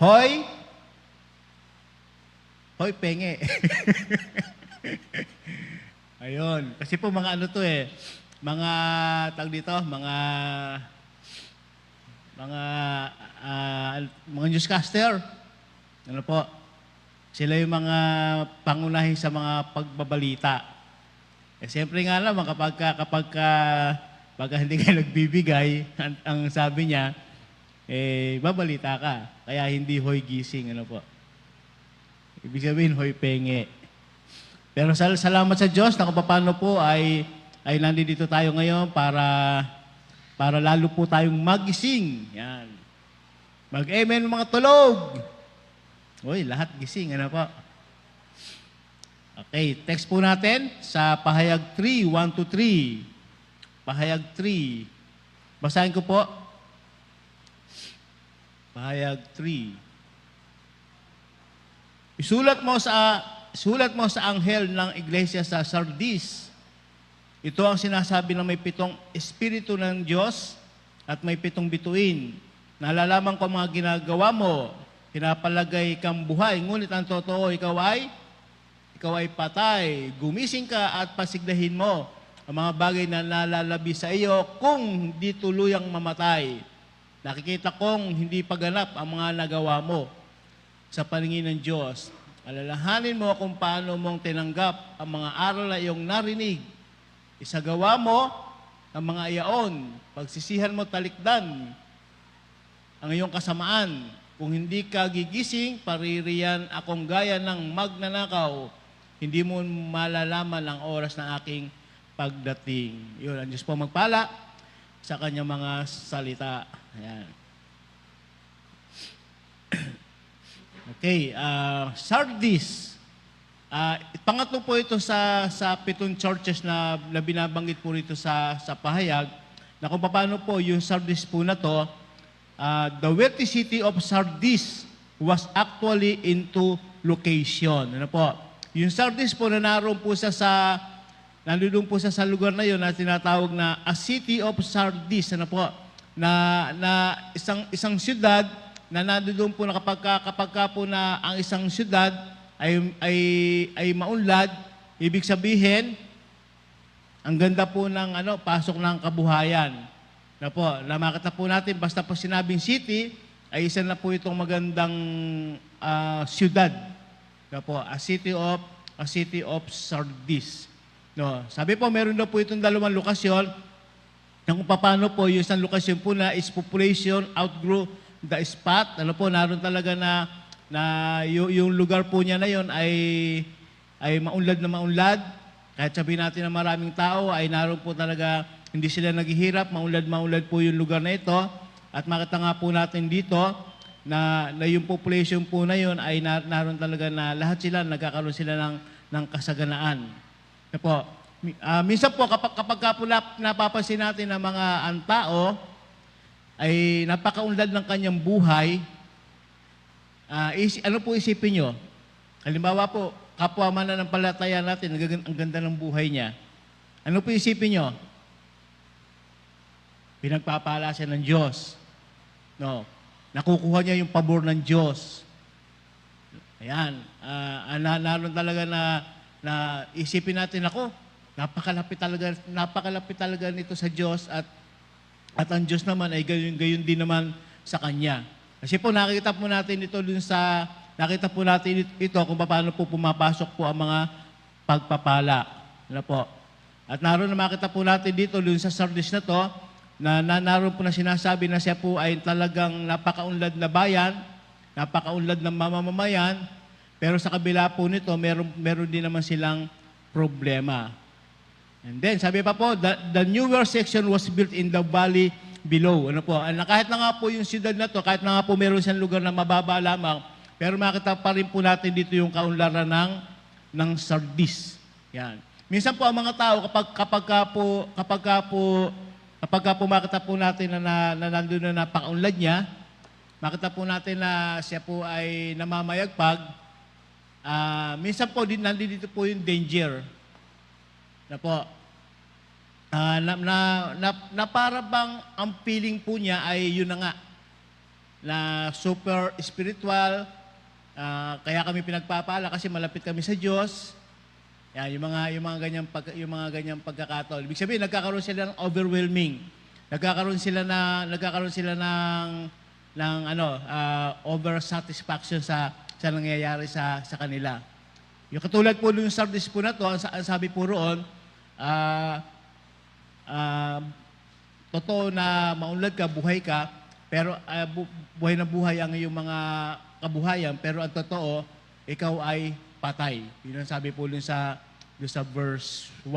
Hoy penge. Ayun. Kasi po mga mga tawag dito, mga newscaster. Ano po? Sila yung mga pangunahin sa mga pagbabalita. Siyempre nga naman kapag hindi ka nagbibigay, ang sabi niya, babalita ka. Kaya hindi Hoy Gising, ano po. Ibig sabihin, Hoy Penge. Pero salamat sa Diyos na kung paano po ay nandito tayo ngayon para lalo po tayong magising. Yan. Mag-amen mga tulog. Uy, lahat gising. Ano po? Okay, text po natin sa Pahayag 3, 1-3. Pahayag 3. Basahin ko po. Pahayag 3. Sulat mo sa anghel ng iglesia sa Sardis. Ito ang sinasabi ng may 7 Espiritu ng Diyos at may 7 bituin. Nalalaman ko ang mga ginagawa mo. Pinapalagay kang buhay. Ngunit ang totoo, ikaw ay patay. Gumising ka at pasiglahin mo ang mga bagay na nalalabi sa iyo kung hindi tuluyang mamatay. Nakikita kong hindi paganap ang mga nagawa mo sa paningin ng Diyos. Alalahanin mo kung paano mong tinanggap ang mga aral na iyong narinig. Isagawa mo ang mga iyaon. Pagsisihan mo talikdan ang iyong kasamaan. Kung hindi ka gigising, paririyan akong gaya ng magnanakaw. Hindi mo malalaman ang oras ng aking pagdating. Yun, ang Diyos po magpala sa kanyang mga salita. Ayan. Okay, Sardis. Pangatlo po ito sa 7 churches na binabanggit po rito sa pahayag na kung paano po yung Sardis po na to, the wealthy city of Sardis was actually into location. Ano po? Yung Sardis po na naroon po nandun po sa lugar na yun na tinatawag na a city of Sardis. Ano po? Na isang syudad na nandoon po na kapag po na ang isang syudad ay maunlad, ibig sabihin, ang ganda po ng pasok ng kabuhayan. Na po, makita po natin, basta po sinabing city, ay isa na po itong magandang syudad. Na po, a city of Sardis. No, sabi po, meron daw po itong 2 lokasyon, na kung paano po, yung isang lokasyon po na is population outgrew the spot. Ano po, naroon talaga na yung lugar po niya na yon ay maunlad na maunlad. Kahit sabihin natin na maraming tao, ay naroon po talaga, hindi sila naghihirap, maunlad po yung lugar na ito. At makita nga po natin dito na yung population po na yon ay naroon talaga na lahat sila, nagkakaroon sila ng kasaganaan. Ano po, Minsan po, kapag ka po napapansin natin na mga ang tao ay napakaunlad ng kanyang buhay, ano po isipin nyo? Halimbawa po, kapwa mananampalataya natin, ang ganda ng buhay niya. Ano po isipin nyo? Pinagpapala siya ng Diyos. No. Nakukuha niya yung pabor ng Diyos. Ayan. Naroon talaga na isipin natin, ako, napakalapit talaga nito sa Diyos at ang Diyos naman ay gayon din naman sa Kanya. Kasi po nakita po natin ito kung paano po pumapasok po ang mga pagpapala. Ano po? At naroon na makita po natin dito dun sa Sardis na to, na naroon po na sinasabi na siya po ay talagang napakaunlad na bayan, napakaunlad na mamamayan, pero sa kabila po nito, meron din naman silang problema. And then, sabi pa po, the newer section was built in the valley below. Ano po? Kahit na nga po yung siyudad na to, kahit na nga po meron siyang lugar na mababa lamang, pero makita pa rin po natin dito yung kaunlaran ng Sardis. Yan. Minsan po ang mga tao, kapag po makita po natin na nandun na napakaunlad niya, makita po natin na siya po ay namamayagpag, minsan po nandito po yung danger. Na po, na para bang ang feeling po niya ay yun na nga, na super spiritual, kaya kami pinagpapala kasi malapit kami sa Diyos. Yan, yung mga ganyang pagkakataon. Ibig sabihin, nagkakaroon sila ng overwhelming. Nagkakaroon sila ng over satisfaction sa nangyayari sa kanila. Yung katulad po yung Sardis po na to, ang sabi po roon, totoo na maunlad ka, buhay ka, pero buhay na buhay ang iyong mga kabuhayan, pero ang totoo, ikaw ay patay. Yun ang sabi po dun sa verse 1.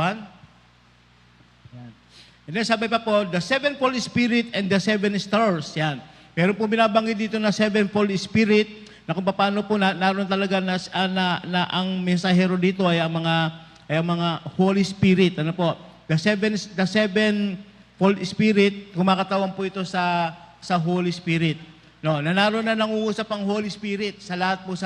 Yan. And then sabi pa po, the sevenfold spirit and the seven stars. Yan. Pero po binabanggit dito na sevenfold spirit, na kung paano po naroon talaga na ang mensahero dito ay ang mga Holy Spirit. Ano po? The sevenfold spirit, kumakatawan po ito sa Holy Spirit. No, naroon na nangungusap ang Holy Spirit sa lahat po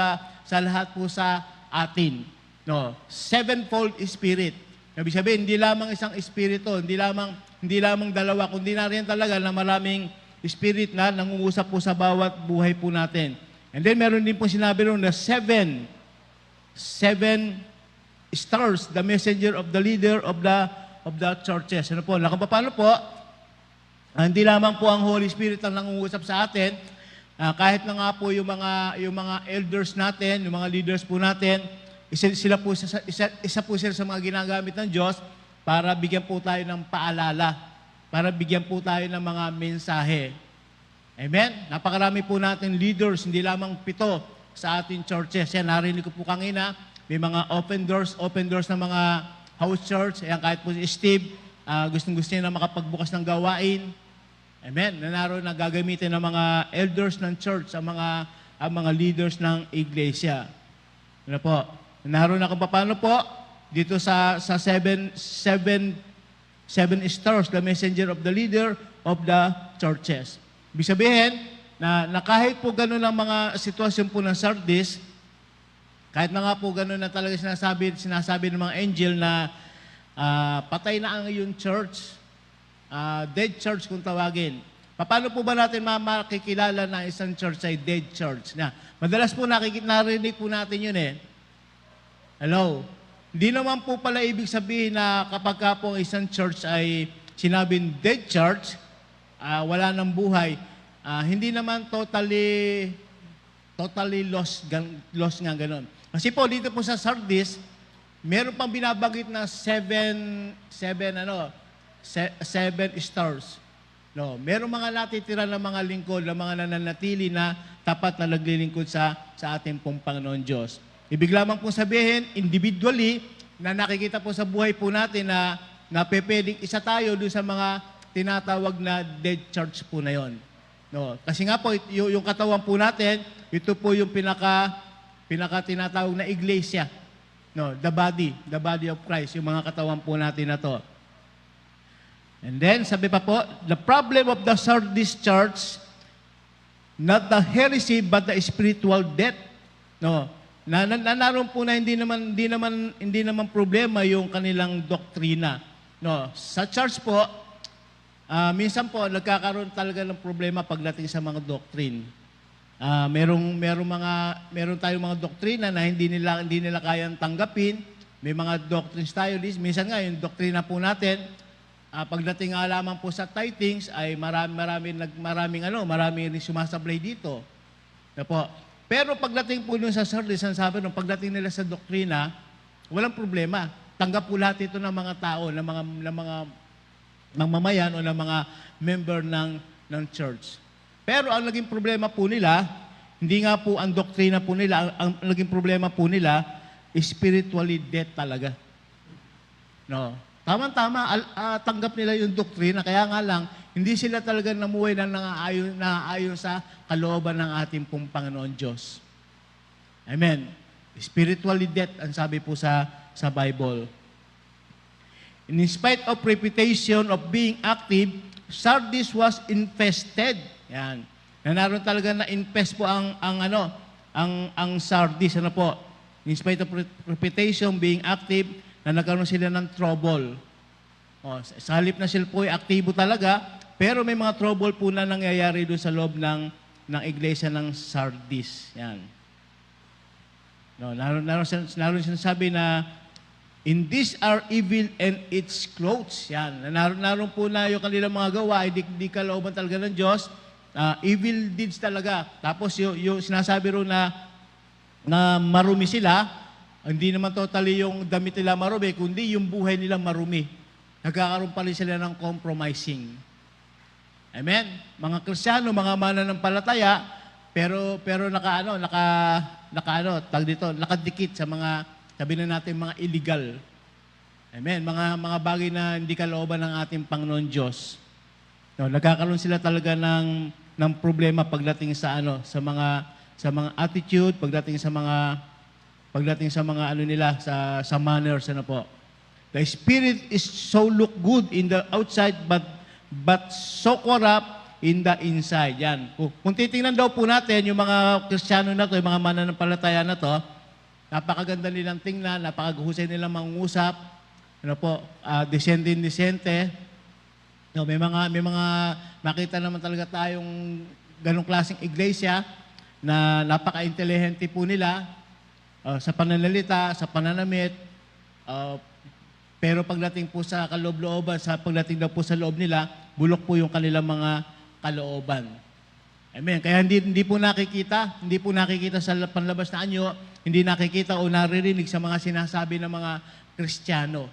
sa atin. No, sevenfold spirit. Ibig sabihin, hindi lamang isang espiritu, hindi lamang dalawa, kundi na rin talaga na maraming spirit na nangungusap po sa bawat buhay po natin. And then meron din po sinabi ron na seven stars, the messenger of the leader of the churches. Ano po? Kung paano po, hindi lamang po ang Holy Spirit ang nangungusap sa atin, kahit na nga po yung mga elders natin, yung mga leaders po natin, isa po sila sa mga ginagamit ng Diyos para bigyan po tayo ng paalala, para bigyan po tayo ng mga mensahe. Amen? Napakarami po natin leaders, hindi lamang 7 sa ating churches. Yan, narinig ko po kanina, may mga open doors ng mga house church. Ayan, kahit po si Steve, gustong-gusto niya na makapagbukas ng gawain. Amen? Naroon na gagamitin ng mga elders ng church, ang mga leaders ng iglesia. Ano po? Naroon na kung paano po, dito sa seven stars, the messenger of the leader of the churches. Ibig sabihin, na kahit po gano'n ang mga sitwasyon po ng Sardis, kahit na nga po gano'n na talaga sinasabi ng mga angel na patay na ang iyong church, dead church kung tawagin. Paano po ba natin makikilala na isang church ay dead church? Madalas po narinig po natin yun eh. Hello? Hindi naman po pala ibig sabihin na kapag ka po isang church ay sinabing dead church, wala ng buhay, hindi naman totally lost nga ganun. Kasi po dito po sa Sardis, meron pang binabanggit na seven stars. No, meron mga natitira ng mga lingkod, ng mga nananatili na tapat na naglilingkod sa ating pong Panginoon Diyos. Ibig lamang pong sabihin, individually, na nakikita po sa buhay po natin na pwedeng isa tayo doon sa mga tinatawag na dead church po na yon. No, kasi nga po, yung katawan po natin, ito po yung pinaka tinatawag na iglesia. No, the body of Christ, yung mga katawan po natin na to. And then, sabi pa po, the problem of the Sardis church, not the heresy, but the spiritual death. No, naroon po na hindi naman problema yung kanilang doktrina. No, sa church po, minsan po nagkakaroon talaga ng problema pagdating sa mga doctrine. Meron tayong mga doktrina na hindi nila kayang tanggapin. May mga doctrines tayo. Minsan nga yung doktrina po natin, pagdating nga lamang po sa tithings ay maraming rin sumasablay dito. Na po. Pero pagdating po dun sa Sardis, ang sabi nung pagdating nila sa doktrina, walang problema. Tanggap po lahat ito ng mga tao, ng mga mamamayan o ng mga member ng church. Pero ang naging problema po nila, hindi nga po ang doktrina po nila, ang naging problema po nila, spiritually dead talaga. No. Tama-tama, tanggap nila yung doktrina, kaya nga lang, hindi sila talaga namuhay na naayon sa kalooban ng ating pong Panginoon Diyos. Amen. Spiritually dead, ang sabi po sa Bible. In spite of reputation of being active, Sardis was infested. Yan. Naroon talaga na infest po ang Sardis, ano po? In spite of reputation being active, na nagkaroon sila ng trouble. Sa halip na sila po ay aktibo talaga, pero may mga trouble po na nangyayari doon sa loob ng iglesia ng Sardis. Yan. No, naroon sinasabi na, in this are evil and its clothes. Yan. Naroon po na yung kanilang mga gawa, ay di kalooban talaga ng Diyos. Evil deeds talaga. Tapos yung sinasabi ro na marumi sila, hindi naman totally yung damit nila marumi, kundi yung buhay nila marumi. Nagkakaroon pa rin sila ng compromising. Amen? Mga Kristiyano, mga mananampalataya, pero nakadikit sa mga, sabi na natin, mga illegal. Amen? Mga bagay na hindi kalooban ng ating Panginoon Diyos. No, nagkakaroon sila talaga ng problema pagdating sa mga attitude, pagdating sa mga nila sa manners po. The spirit is so look good in the outside but so corrupt in the inside. Yan. Kung titingnan daw po natin yung mga Kristiyano na to, yung mga mananampalataya na to, napakaganda nilang tingnan, napakaguhusay nilang mangusap, disente. No, may mga makita naman talaga tayong ganong klaseng iglesia na napaka-intelihente po nila sa pananalita, sa pananamit, pero pagdating po sa kaloob-looban, pagdating daw po sa loob nila, bulok po yung kanilang mga kalooban. Amen. Kaya hindi po nakikita sa panlabas na anyo, hindi nakikita o naririnig sa mga sinasabi ng mga Kristiyano.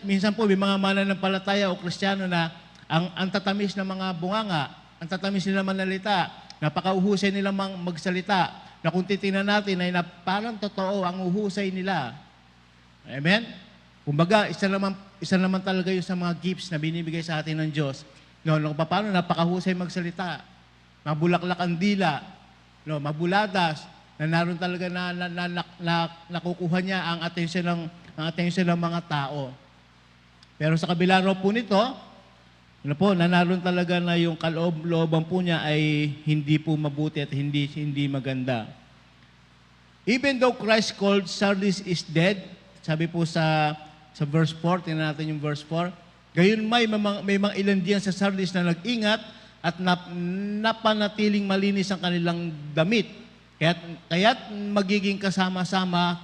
Minsan po may mga mananampalataya o Kristiyano na ang tatamis ng mga bunganga, ang tatamis nila manalita, napakauhusay nila magsalita, na kung titingnan natin ay parang totoo ang uhusay nila. Amen? Kumbaga, isa naman talaga yung sa mga gifts na binibigay sa atin ng Diyos. Paano napakahusay magsalita, mabulaklak ang dila, mabuladas, na naroon talaga na nakukuha niya ang atensyon ng mga tao. Pero sa kabila raw po nito, naroon talaga na yung kaloob-looban po niya ay hindi po mabuti at hindi maganda. Even though Christ called Sardis is dead, sabi po sa verse 4, tingnan natin yung verse 4, gayon may mga ilan diyan sa Sardis na nag-ingat at napanatiling malinis ang kanilang damit. Kaya't magiging kasama-sama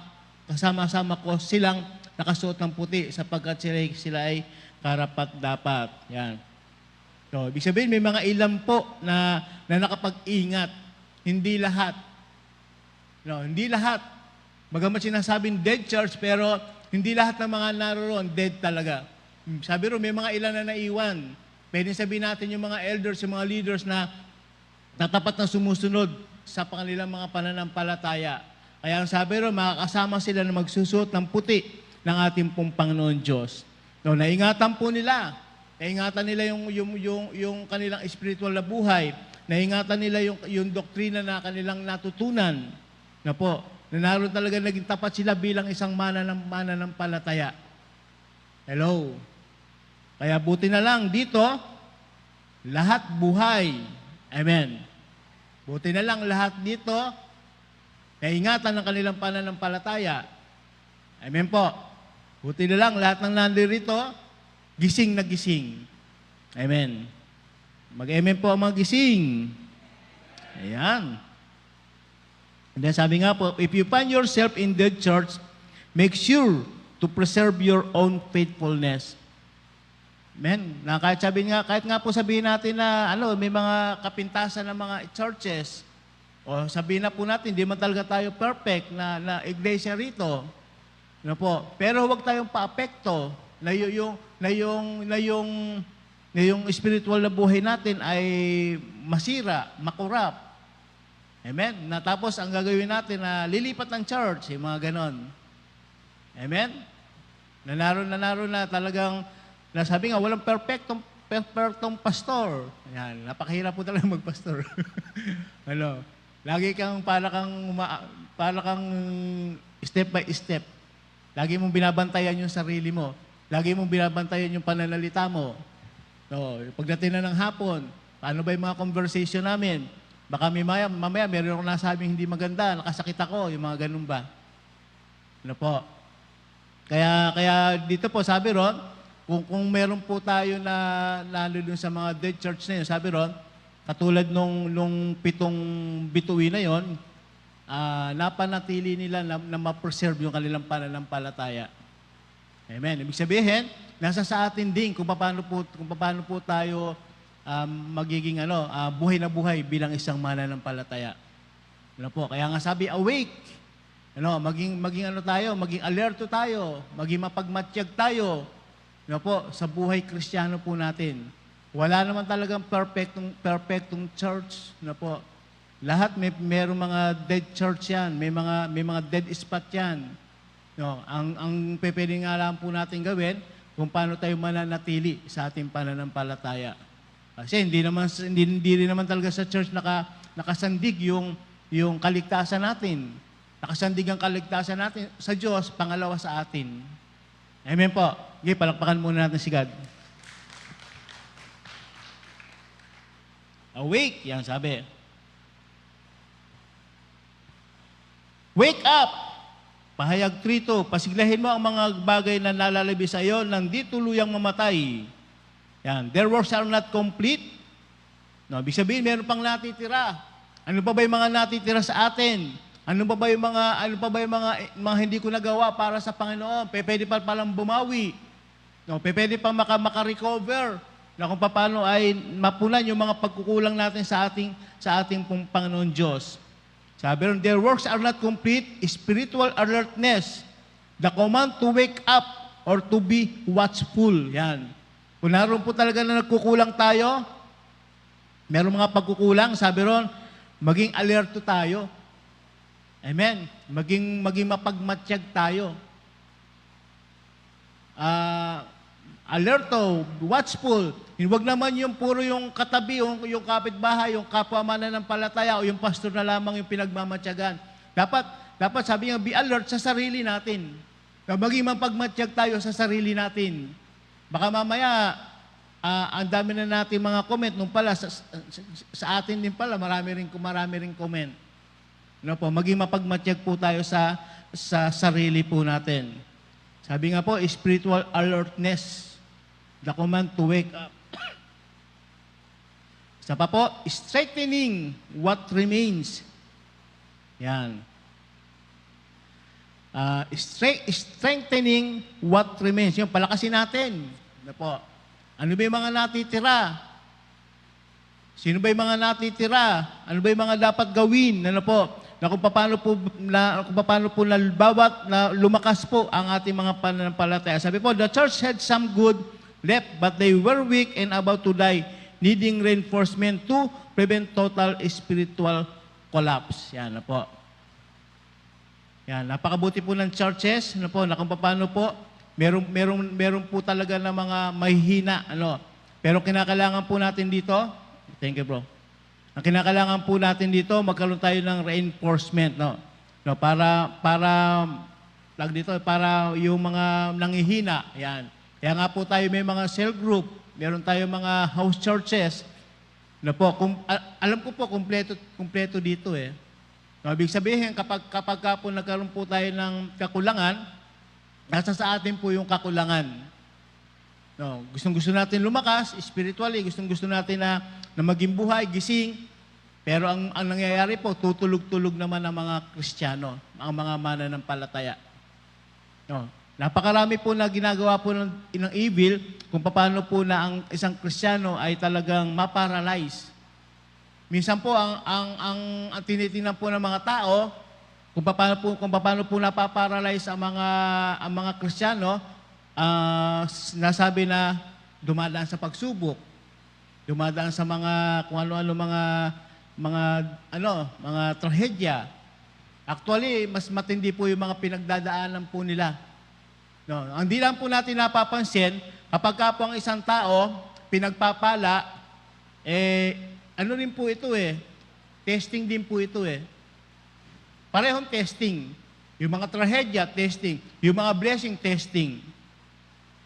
ko silang nakasuot ng puti sapagkat sila ay karapat-dapat. Yan. So, ibig sabihin, may mga ilan po na nakapag-ingat. Hindi lahat. Hindi lahat. Bagamat sinasabing dead church, pero hindi lahat ng mga naroon dead talaga. Sabi ro, may mga ilan na naiwan. Pwede sabihin natin yung mga elders, yung mga leaders na tatapat na sumusunod sa kanilang mga pananampalataya. Kaya ang sabi ro, makakasama sila na magsusuot ng puti ng ating pong Panginoon Diyos. Naingatan po nila. Naingatan nila yung kanilang spiritual na buhay. Naingatan nila yung doktrina na kanilang natutunan. na naroon talaga naging tapat sila bilang isang mananampalataya. Hello. Kaya buti na lang dito, lahat buhay. Amen. Buti na lang lahat dito, kaingatan ng kanilang pananampalataya. Amen po. Buti na lang lahat ng nandirito, gising na gising. Amen. Mag-amen po ang mga gising. Ayan. And then sabi nga po, if you find yourself in the church, make sure to preserve your own faithfulness. Amen. Na kahit nga po sabihin natin na may mga kapintasan ng mga churches, o sabihin na po natin, hindi man talaga tayo perfect na iglesia rito. Ano po? Pero huwag tayong paapekto na yung spiritual na buhay natin ay masira, makurap. Amen? Na tapos ang gagawin natin na lilipat ng church, yung mga ganon. Amen? Naroon na talagang, nasabi nga, walang perfectong pastor. Ayan, napakahirap po talaga magpastor. Lagi kang para kang step by step. Lagi mong binabantayan yung sarili mo. Lagi mong binabantayan yung pananalita mo. Pagdating na ng hapon, paano ba yung mga conversation namin? Baka mamaya meron akong nasabing hindi maganda, nakasakit ako, yung mga ganun ba? Ano po? Kaya dito po, sabi ron, kung meron po tayo na lalo dun sa mga dead church na yun, sabi ron, katulad nung 7 bituin na yun, napanatili nila na ma-preserve yung kanilang pananampalataya. Amen. Ibig sabihin, nasa sa atin din kung paano po tayo magiging buhay na buhay bilang isang mananampalataya. Ano po? Kaya nga sabi, awake. Maging maging alerto tayo, maging mapagmatyag tayo. Ano po? Sa buhay Kristiyano po natin. Wala naman talagang perfectong church. Ano po? Lahat mayroong mga dead church yan, may mga dead spot yan. Ang pwede nga lang po natin gawin kung paano tayo mananatili sa ating pananampalataya. Kasi hindi rin naman talaga sa church nakasandig yung kaligtasan natin. Nakasandig ang kaligtasan natin sa Diyos, pangalawa sa atin. Amen po. Okay, palakpakan muna natin si God. Awake, yan sabi. Wake up! Pahayag 3:2, pasiglahin mo ang mga bagay na nalalabi sa iyo nang di tuluyang mamatay. Yan, their works are not complete. Ibig sabihin, meron pang natitira. Ano pa ba yung mga natitira sa atin? Ano pa ba yung mga hindi ko nagawa para sa Panginoon? Pwede pa palang bumawi. Pwede pa maka-recover na kung paano ay mapunan yung mga pagkukulang natin sa ating pong Panginoon Diyos. Sabi ron, their works are not complete, spiritual alertness, the command to wake up or to be watchful. Yan. Kung naroon po talaga na nagkukulang tayo, meron mga pagkukulang, sabi ron, maging alerto tayo. Amen. Maging mapagmatsyag tayo. Alerto, watchful. Huwag naman yung puro yung katabi, yung kapitbahay, yung kapwa mananampalataya o yung pastor na lamang yung pinagmamatyagan. Dapat sabi niya, be alert sa sarili natin. Maging mapagmatsyag tayo sa sarili natin. Baka mamaya, ang dami na natin mga comment, nung pala, sa atin din pala, marami rin comment. Maging mapagmatsyag po tayo sa sarili po natin. Sabi nga po, spiritual alertness, the command to wake up. Isa pa po, strengthening what remains. Yan. Strengthening what remains. Yung palakasin natin. Ano ba yung mga natitira? Sino ba yung mga natitira? Ano ba yung mga dapat gawin? Na kung paano po na bawat na lumakas po ang ating mga pananampalataya. Sabi po, the church had some good left, but they were weak and about to die, needing reinforcement to prevent total spiritual collapse. Yan na po. Yan, napakabuti po ng churches, na kung paano po, meron po talaga na mga mahihina, Pero kinakailangan po natin dito, thank you bro. Ang kinakailangan po natin dito, magkaroon tayo ng reinforcement, No, para yung mga nanghihina, yan. Kaya nga po tayo may mga cell group, meron tayo mga house churches. No po, alam ko po kumpleto dito eh. No, ibig sabihin kapag ka po nagkaroon po tayo ng kakulangan, nasa sa atin po yung kakulangan. No, gustong-gusto natin lumakas spiritually, gustong-gusto natin na maging buhay, gising. Pero ang nangyayari po, tutulog-tulog naman ang mga Kristiyano, ang mga mananampalataya. No. Napakarami po na ginagawa po ng evil kung paano po na ang isang Kristiyano ay talagang maparalyze. Minsan po ang tinitingnan po ng mga tao kung paano po napaparalyze ang mga Kristiyano, nasabi na dumadaan sa pagsubok, dumadaan sa mga kung ano-ano mga trahedya. Actually, mas matindi po yung mga pinagdadaanan po nila. No, hindi lang po natin napapansin, kapag ka po ang isang tao pinagpapala, ano rin po ito testing din po ito Parehong testing. Yung mga trahedya, testing. Yung mga blessing, testing.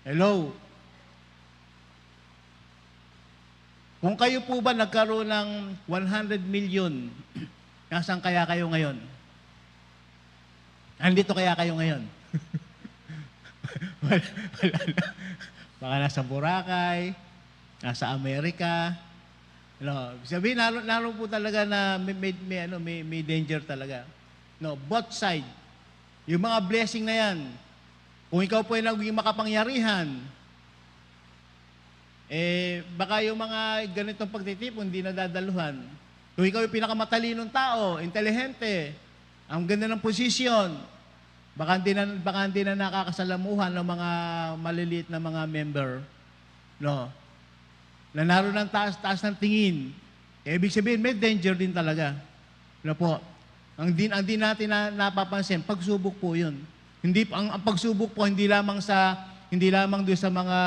Hello? Kung kayo po ba nagkaroon ng 100 million, nasaan kaya kayo ngayon? Andito kaya kayo ngayon? wala na. Baka nasa Boracay, nasa Amerika. Sabihin, naroon po talaga na may danger talaga. No, both side. Yung mga blessing na yan, kung ikaw po ay naging makapangyarihan, baka yung mga ganitong pagtitipon hindi nadadaluhan. Kung ikaw yung pinakamatalinong tao, intelihente, ang ganda ng posisyon, baka hindi na nakakasalamuhan ng mga maliliit na mga member. No. Na naroon ng taas ng tingin. Ibig sabihin, may danger din talaga. No po. Ang di natin napapansin, pagsubok po yun. Ang pagsubok po hindi lamang doon sa mga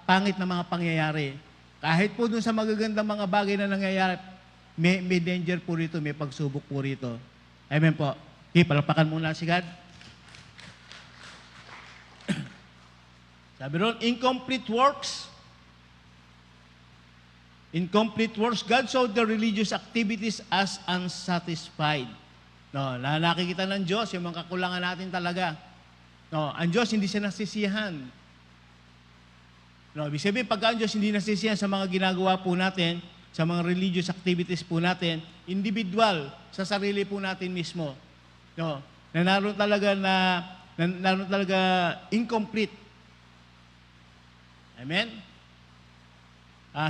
pangit na mga pangyayari. Kahit po dun sa magagandang mga bagay na nangyayari, may danger po rito, may pagsubok po rito. Amen po. Okay, palapakan muna si God. Sabi ron, incomplete works. Incomplete works. God saw the religious activities as unsatisfied. No, nakikita ng Diyos yung mga kakulangan natin talaga. No, ang Diyos hindi siya nasisiyahan. No, ibig sabihin, pagka ang Diyos hindi nasisiyahan sa mga ginagawa po natin, sa mga religious activities po natin, individual, sa sarili po natin mismo. No, naroon talaga incomplete. Amen?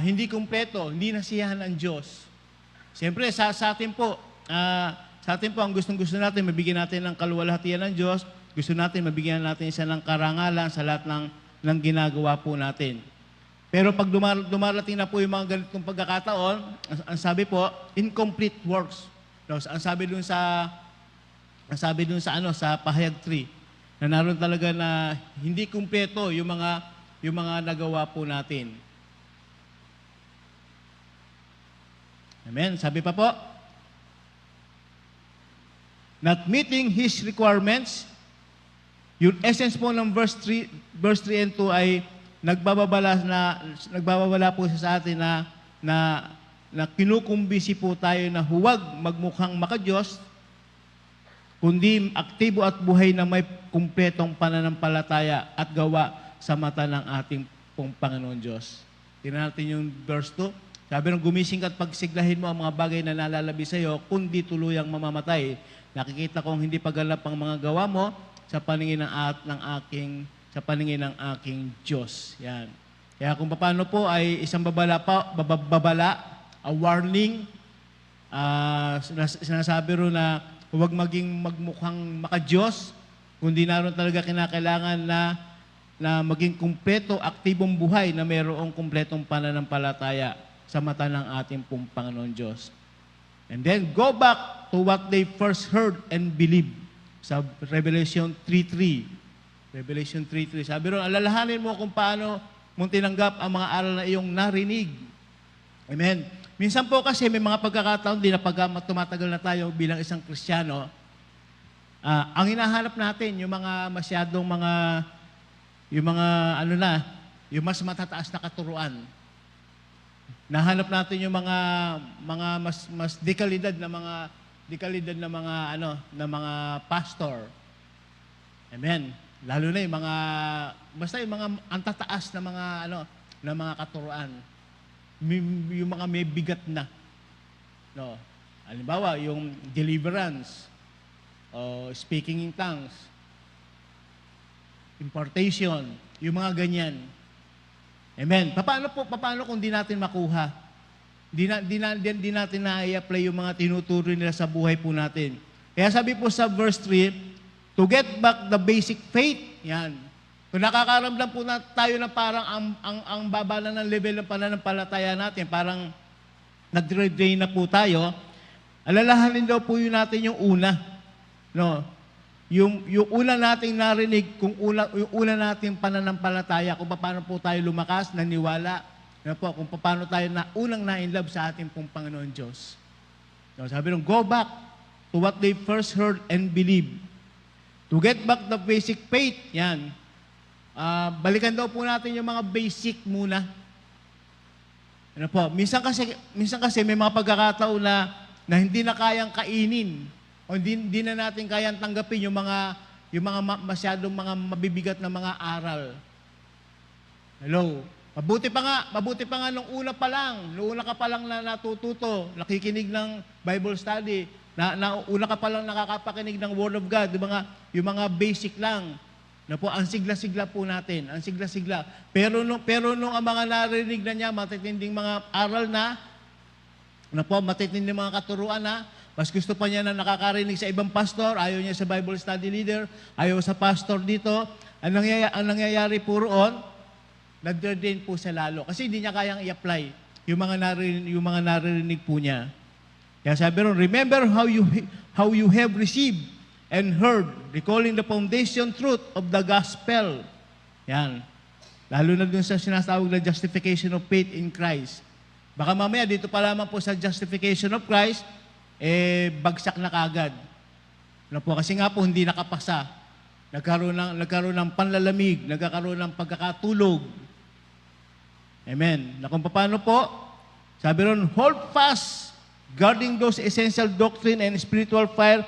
Hindi kumpleto, hindi nasiyahan ang Diyos. Siyempre, sa atin po, ang gustong-gusto natin, mabigyan natin ng kaluwalhatian ng Diyos, gusto natin, mabigyan natin isa ng karangalan sa lahat ng ginagawa po natin. Pero pag dumarating na po yung mga ganitong pagkakataon, ang sabi po, incomplete works. No, ang sabi dun sa pahayag 3, na naroon talaga na hindi kumpleto yung mga nagawa po natin. Amen. Sabi pa po, not meeting His requirements. Yung essence po ng verse 3 and 2 ay nagbababala po sa atin na kinukumbisi po tayo na huwag magmukhang makadiyos, kundi aktibo at buhay na may kumpletong pananampalataya at gawa sa mata ng ating pong Panginoon Diyos. Tingnan natin yung verse 2. Sabi ng gumising ka at pagsiglahin mo ang mga bagay na nalalabi sa iyo, kundi tuluyang mamamatay. Nakikita kong hindi pagalap ang mga gawa mo sa paningin ng aking Diyos. Yan. Kaya kung paano po ay isang babala, a warning, sinasabi ro na huwag magmukhang makadiyos, kundi naroon talaga kinakailangan na maging kumpleto, aktibong buhay na mayroong kumpletong pananampalataya sa mata ng ating pong Panginoon Diyos. And then go back to what they first heard and believed. Sa Revelation 3:3. Revelation 3:3. Sabi ron, alalahanin mo kung paano mong tinanggap ang mga aral na iyong narinig. Amen. Minsan po kasi may mga pagkakataon din na pag tumatagal na tayo bilang isang Kristiyano, Ang hinahanap natin, yung mga masyadong yung mga ano na, yung mas matataas na katuruan. Nahanap natin yung mga mas dekalidad na mga pastor. Amen. Lalo na yung basta yung mga antataas na mga katuruan. Yung mga may bigat na. No. Halimbawa, yung deliverance, o speaking in tongues, importation, yung mga ganyan. Amen. Paano kung di natin makuha? Di natin na-i-apply yung mga tinuturo nila sa buhay po natin. Kaya sabi po sa verse 3, to get back the basic faith, yan. Kung nakakaramdam po tayo na parang ang baba na ng level ng pananampalataya natin, parang nag-drain na po tayo, alalahanin daw po yun natin yung una. No? Yung una nating narinig, yung una nating pananampalataya, kung paano po tayo lumakas, naniwala, kung paano tayo unang na-inlove sa ating pong Panginoon Diyos. So, sabi nung, go back to what they first heard and believed. To get back the basic faith, yan. Balikan daw po natin yung mga basic muna. Ano po? Minsan kasi may mga pagkakataon na hindi na kayang kainin o hindi na natin kayang tanggapin yung mga masyadong mga mabibigat na mga aral. Hello? Mabuti pa nga nung una ka pa lang na natututo, nakikinig ng Bible study, una ka pa lang nakakapakinig ng Word of God, yung mga basic lang. Na po, ang sigla-sigla po natin, ang sigla-sigla. Pero nung ang mga narinig na niya, matitinding mga aral na po, matitinding mga katuruan na, mas gusto pa niya na nakakarinig sa ibang pastor, ayaw niya sa Bible study leader, ayaw sa pastor dito. Ang nangyayari po roon, nagdrain po sa lalo. Kasi hindi niya kayang i-apply yung mga narinig po niya. Kaya sabi ron, remember how you have received and heard, recalling the foundation truth of the gospel. Yan. Lalo na dun sa sinasawag na justification of faith in Christ. Baka mamaya dito pa lamang po sa justification of Christ, bagsak na kagad. Ano po, kasi nga po hindi nakapasa. Nagkaroon ng panlalamig, nagkakaroon ng pagkakatulog. Amen. Na kung paano po, sabi ron, hold fast, guarding those essential doctrine and spiritual fire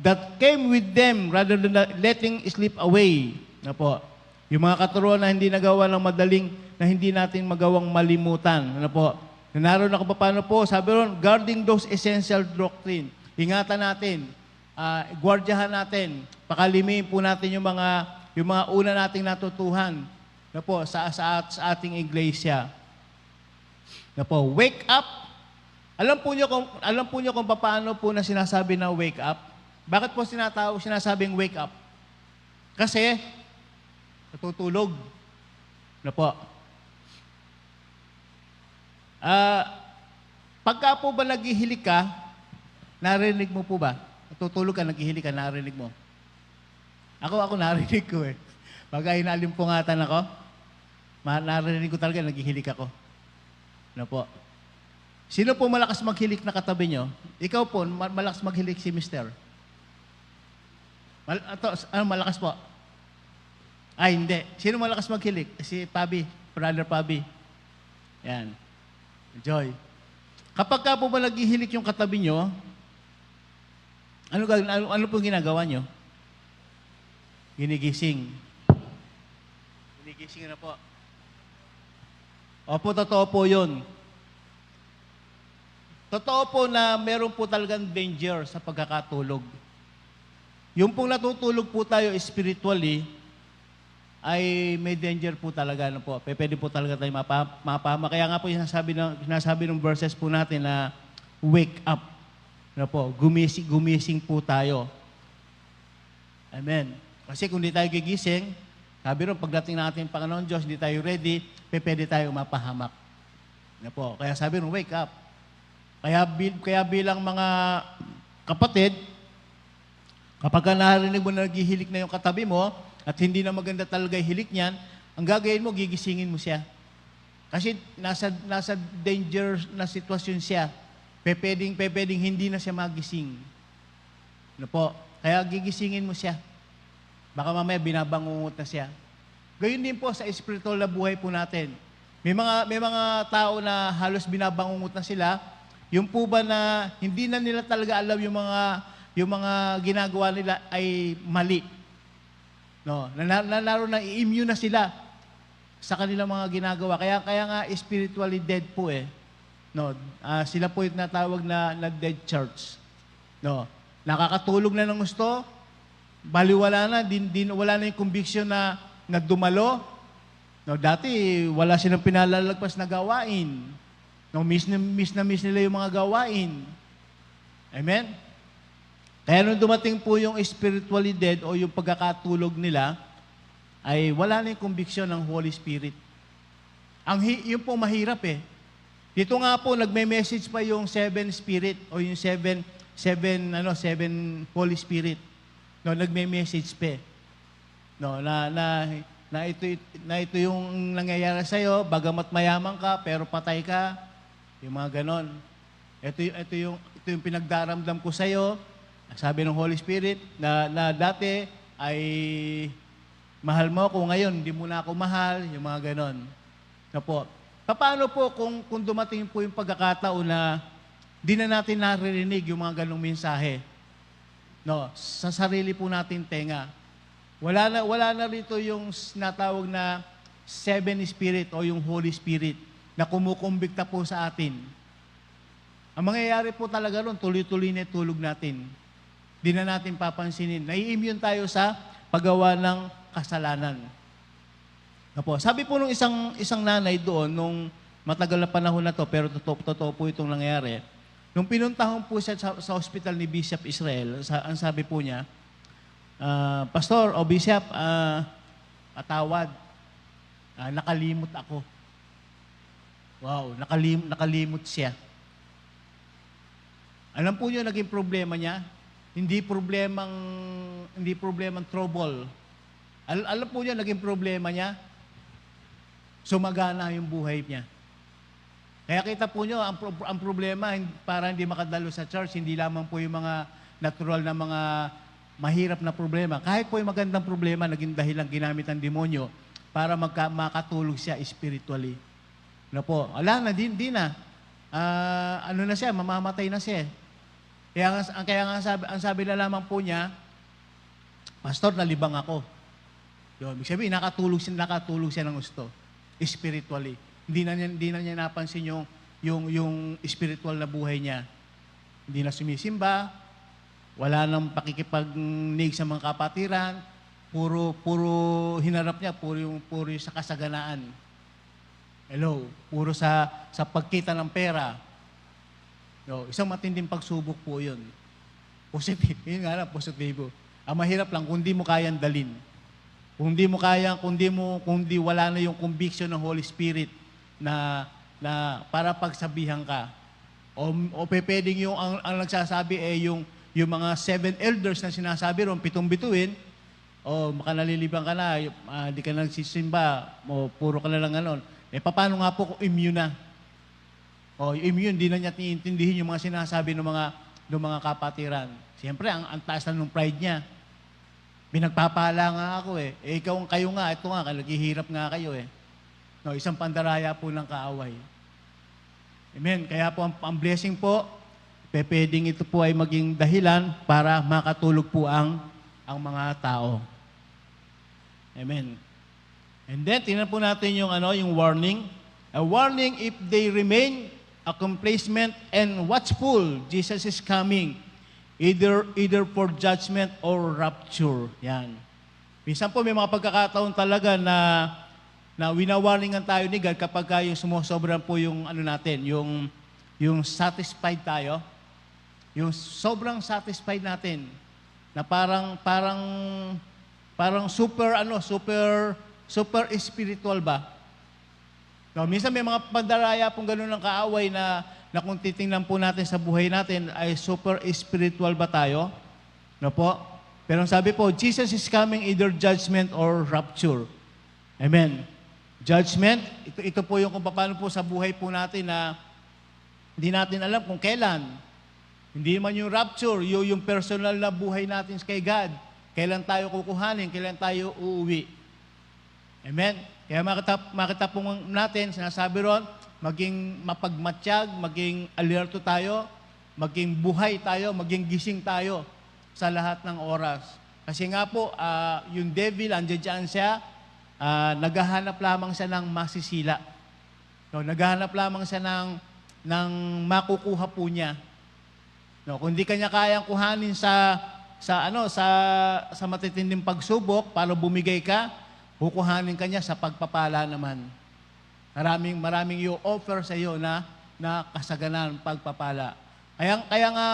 that came with them rather than letting slip away. Na po, yung mga katuruan na hindi nagawa ng madaling, na hindi natin magawang malimutan. Ano po, naroon ako paano po, sabi ron, guarding those essential doctrine. Ingatan natin, guardiyahan natin, pakalimihin po natin yung mga una nating natutuhan na po sa ating iglesia. Na po, wake up. Alam po niyo kung paano po na sinasabi na wake up? Bakit po sinasabing wake up? Kasi natutulog. Na po. Pagka po ba naghihilik ka, narinig mo po ba? Natutulog ka, naghihilik ka, narinig mo? Ako narinig ko eh. Pagka inalimpungatan ako, narinig ko talaga, naghihilik ako. Ano po? Sino po malakas maghilik na katabi nyo? Ikaw po, malakas maghilik si Mister. Malakas po? Ay, hindi. Sino malakas maghilik? Si Pabi, Brother Pabi. Yan. Joy. Kapag ka po ba naghihilik yung katabi nyo, ano po ginagawa nyo? Ginigising. Ginigising na po. Opo, totoo po yun. Totoo po na meron po talagang danger sa pagkakatulog. Yung pong natutulog po tayo spiritually, ay may danger po talaga. Ano po, pwede po talaga tayo mapahama. Kaya nga po sinasabi ng verses po natin na wake up. Ano po, gumising po tayo. Amen. Kasi kung di tayo gigising, sabi ron, pagdating natin Panginoon Diyos, hindi tayo ready, pwede tayo mapahamak. Ano po, kaya sabi ron, wake up. Kaya bilang mga kapatid, kapag narinig mo na naghihilik na yung katabi mo, at hindi na maganda talaga yung hilik niyan, ang gagawin mo, gigisingin mo siya. Kasi nasa danger na sitwasyon siya. Pwedeng hindi na siya magising. Ano po? Kaya gigisingin mo siya. Baka mamaya binabangungot na siya. Gayun din po sa spiritual na buhay po natin. May mga tao na halos binabangungot na sila. Yung po ba na hindi na nila talaga alam yung mga ginagawa nila ay mali. No, nalaro na immune na sila sa kanilang mga ginagawa. Kaya nga spiritually dead po eh. No, sila po yung natawag na dead church. No, nakakatulog na ng gusto, baliwala na, wala na yung conviction na dumalo. No, dati wala silang pinalalagpas na gawain. No, miss nila yung mga gawain. Amen? Kaya nung dumating po yung spiritually dead o yung pagkakatulog nila, ay wala na yung conviction ng Holy Spirit. Yun po mahirap eh. Dito nga po, nagme-message pa yung seven spirit o yung seven Holy Spirit. No, nagme-message pa eh. No, na ito yung nangyayari sa iyo, bagamat mayaman ka pero patay ka, yung mga ganon. Ito yung pinagdaramdam ko sa iyo. Sabi ng Holy Spirit na dati ay mahal mo ako, ngayon hindi mo na ako mahal, yung mga ganon. Na po. Paano po kung dumating po yung pagkakataon na di na natin naririnig yung mga ganong mensahe? No, sa sarili po natin tenga. Wala na rito yung natawag na seven spirit o yung Holy Spirit na kumukumbikta po sa atin. Ang mangyayari po talaga ron, tuloy-tuloy na tulog natin. Di na natin papansinin. Nai-immune tayo sa paggawa ng kasalanan. Opo. Sabi po nung isang nanay doon, nung matagal na panahon na to, pero totoo po itong nangyari. Nung pinuntahan po siya sa hospital ni Bishop Israel, ang sabi po niya, Pastor o Bishop, patawad, nakalimot ako. Wow, nakalimot siya. Alam po niyo, naging problema niya, hindi problemang trouble. Alam po niyo, naging problema niya, sumagana yung buhay niya. Kaya kita po nyo, ang problema, para hindi makadalo sa church, hindi lamang po yung mga natural na mga mahirap na problema. Kahit po yung magandang problema, naging dahilan ginamit ng demonyo para makatulog siya spiritually. Ano po? Ala na, di na. Ano na siya, mamamatay na siya. Kaya nga ang sabi na lamang po niya, Pastor, nalibang ako. Yun, ibig sabihin, nakatulog siya ng gusto. Spiritually. Hindi na niya napansin yung spiritual na buhay niya. Hindi na sumisimba, wala nang pakikipagnig sa mga kapatiran, puro hinarap niya, puro yung sa kasaganaan. Hello, puro sa pagkita ng pera. No, isang matinding pagsubok po yun. Positive, yun nga lang, positibo. Ang mahirap lang, kung di mo kayang dalin. Kung di wala na yung conviction ng Holy Spirit na para pagsabihan ka. O pwedeng yung ang nagsasabi yung mga seven elders na sinasabi ron, 7 bituin, o makanalilibang ka na, di ka nagsisimba, o puro ka na lang ganon. Paano nga po kung immune na? O immune, di na niya iintindihin yung mga sinasabi ng mga kapatiran. Siyempre, ang taas na ng pride niya. Binagpapala nga ako eh. Kayo nga, ito nga, naghihirap nga kayo eh. No, isang pandaraya po ng kaaway. Amen. Kaya po ang blessing po, pwedeng ito po ay maging dahilan para makatulog po ang mga tao. Amen. And then, tingnan po natin yung warning. A warning, if they remain a complacent and watchful, Jesus is coming. Either for judgment or rapture. Yan. Minsan po may mga pagkakataon talaga na winawarningan tayo ni God kapag yung sumusobran po yung natin, yung satisfied tayo, yung sobrang satisfied natin, na parang super spiritual ba? No, minsan may mga pandaraya pong gano'n ng kaaway na kung titingnan po natin sa buhay natin ay super spiritual ba tayo? No po? Pero sabi po, Jesus is coming either judgment or rapture. Amen. Judgment, ito po yung kung paano po sa buhay po natin na hindi natin alam kung kailan. Hindi man yung rapture, yung personal na buhay natin kay God. Kailan tayo kukuhanin, kailan tayo uuwi. Amen? Kaya makita po natin, sinasabi ron, maging mapagmatsyag, maging alerto tayo, maging buhay tayo, maging gising tayo sa lahat ng oras. Kasi nga po, yung devil, andyan siya, naghahanap lamang siya ng masisila. No, naghahanap lamang siya ng makukuha po niya. No, kung di kanya kayang kuhanin sa matitinding pagsubok para bumigay ka, kukuhanin kanya sa pagpapala naman. Maraming i-offer sa iyo na kasaganan, pagpapala. Kaya nga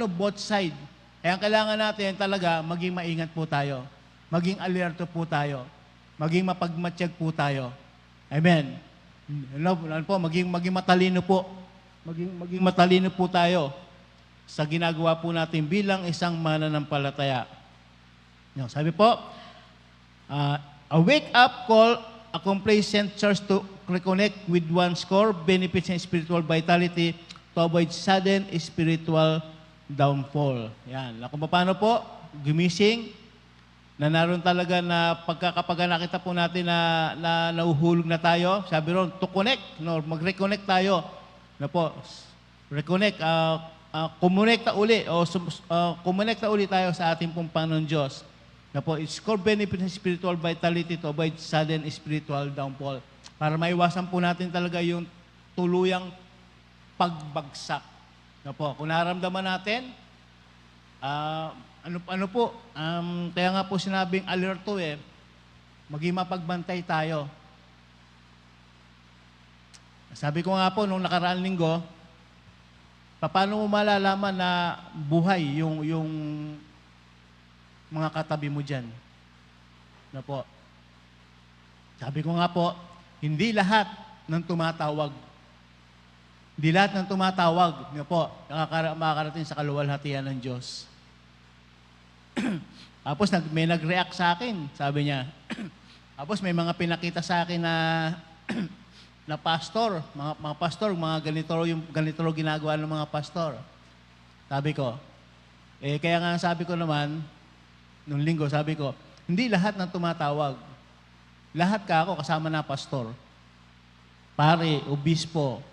both side. Kaya kailangan natin talaga maging maingat po tayo. Maging alerto po tayo. Maging mapagmatsyag po tayo. Amen. Maging matalino po. Maging matalino po tayo sa ginagawa po natin bilang isang mananampalataya. Sabi po, a wake-up call, a complacent church to reconnect with one's core benefits and spiritual vitality to avoid sudden spiritual downfall. Yan. Kung paano po, gumising, na naroon talaga na kapag nakita po natin na nauhulog na tayo, sabi ron, to connect, mag-reconnect tayo. Reconnect, kumonekta uli, kumonekta uli tayo sa ating pong Panginoon Diyos. It's core benefit ng spiritual vitality to avoid sudden spiritual downfall. Para maiwasan po natin talaga yung tuluyang pagbagsak. Kung naramdaman natin, kaya nga po sinabing alerto maging mapagbantay tayo. Sabi ko nga po, nung nakaraang linggo, paano mo malalaman na buhay yung mga katabi mo dyan? Sabi ko nga po, hindi lahat ng tumatawag. Hindi lahat ng tumatawag, makakarating sa kaluwalhatian ng Diyos. Tapos may nag-react sa akin, sabi niya. Tapos may mga pinakita sa akin na pastor, mga pastor, ganito ginagawa ng mga pastor. Sabi ko, kaya nga sabi ko naman, nung linggo, sabi ko, hindi lahat ng tumatawag. Lahat ka ako, kasama na pastor. Pare, obispo.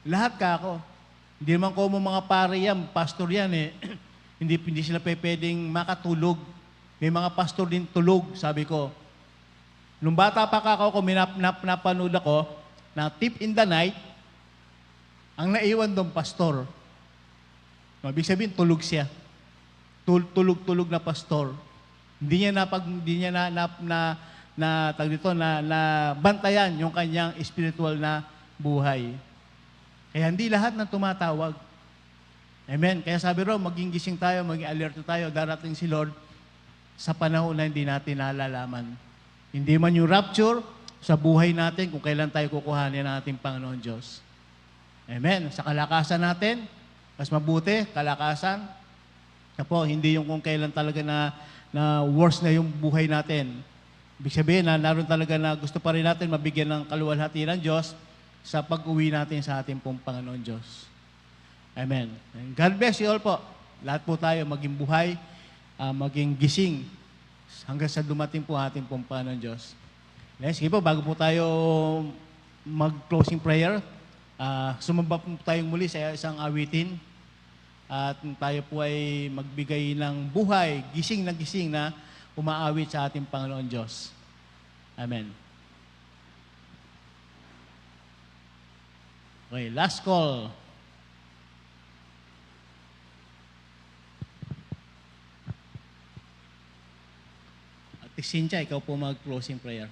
Lahat ka ako. Hindi naman ko mga pare yan, pastor yan hindi sila pwedeng makatulog. May mga pastor din tulog, sabi ko. Nung bata pa ako, napanood ako, na tip in the night, ang naiwan doon, pastor. Ibig sabihin, tulog siya. Tulog na pastor. Hindi niya na bantayan yung kanyang spiritual na buhay. Kaya hindi lahat ng tumatawag. Amen. Kaya sabi ro, maging gising tayo, maging alerto tayo, darating si Lord sa panahon na hindi natin nalalaman. Hindi man yung rapture sa buhay natin kung kailan tayo kukuhanin ng ating Panginoon Diyos. Amen. Sa kalakasan natin, mas mabuti, kalakasan. Hindi yung kung kailan talaga na worse na yung buhay natin. Ibig sabihin na naroon talaga na gusto pa rin natin mabigyan ng kaluwalhatian ng Diyos sa pag-uwi natin sa ating pong Panginoon Diyos. Amen. And God bless you all po. Lahat po tayo maging buhay, maging gising hanggang sa dumating po ating pong Panginoon Diyos. Sige po, bago po tayo mag-closing prayer, sumamba po tayong muli sa isang awitin at tayo po ay magbigay ng buhay, gising na umaawit sa ating Panginoon Diyos. Amen. Okay, last call. Ate Cynthia, ikaw po mag-closing prayer.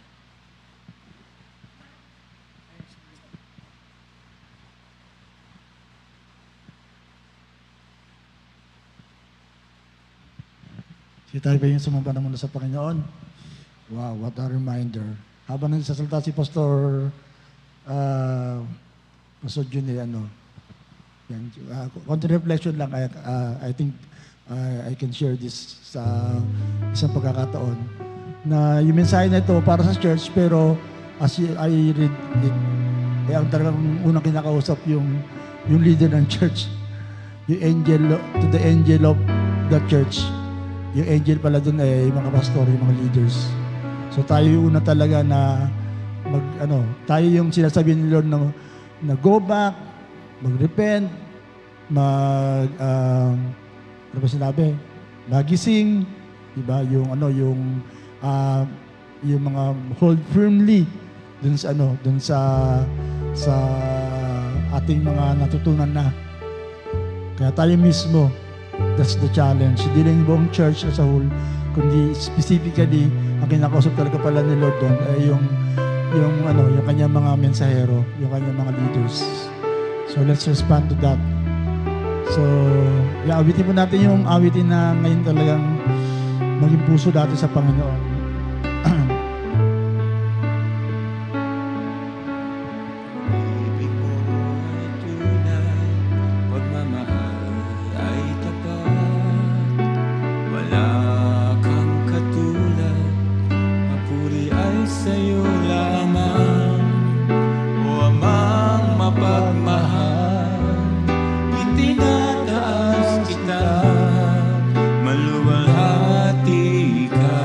Si tayo ba yung sumamba na muna sa Panginoon? Wow, what a reminder. Habang nagsasalita si Pastor Jun, konti reflection lang, I think I can share this sa isang pagkakataon na yung mensahe na ito para sa church, pero as I read it, ang talagang unang kinakausap yung leader ng church. yung angel, to the angel of the church. Yung angel pala dun ay mga pastor, yung mga leaders. So tayo yung una talaga na tayo yung sinasabi ni Lord na go back, mag-repent, ano ba sinabi? Magising, diba? Yung mga hold firmly dun sa ating mga natutunan na. Kaya tayo mismo, that's the challenge. Hindi lang yung buong church as a whole, kundi specifically, ang kinakausap talaga pala ni Lord doon ay yung kanyang mga mensahero, yung kanyang mga leaders. So let's respond to that. So, awitin po natin yung awitin na ngayon talagang maging puso natin sa Panginoon. Ibig mo ay tunay, pagmamahal ay tapat. Wala kang katulad, papuri ay sa'yo lamang. O Amang mapagmahal, itinataas kita, maluwalhati ka.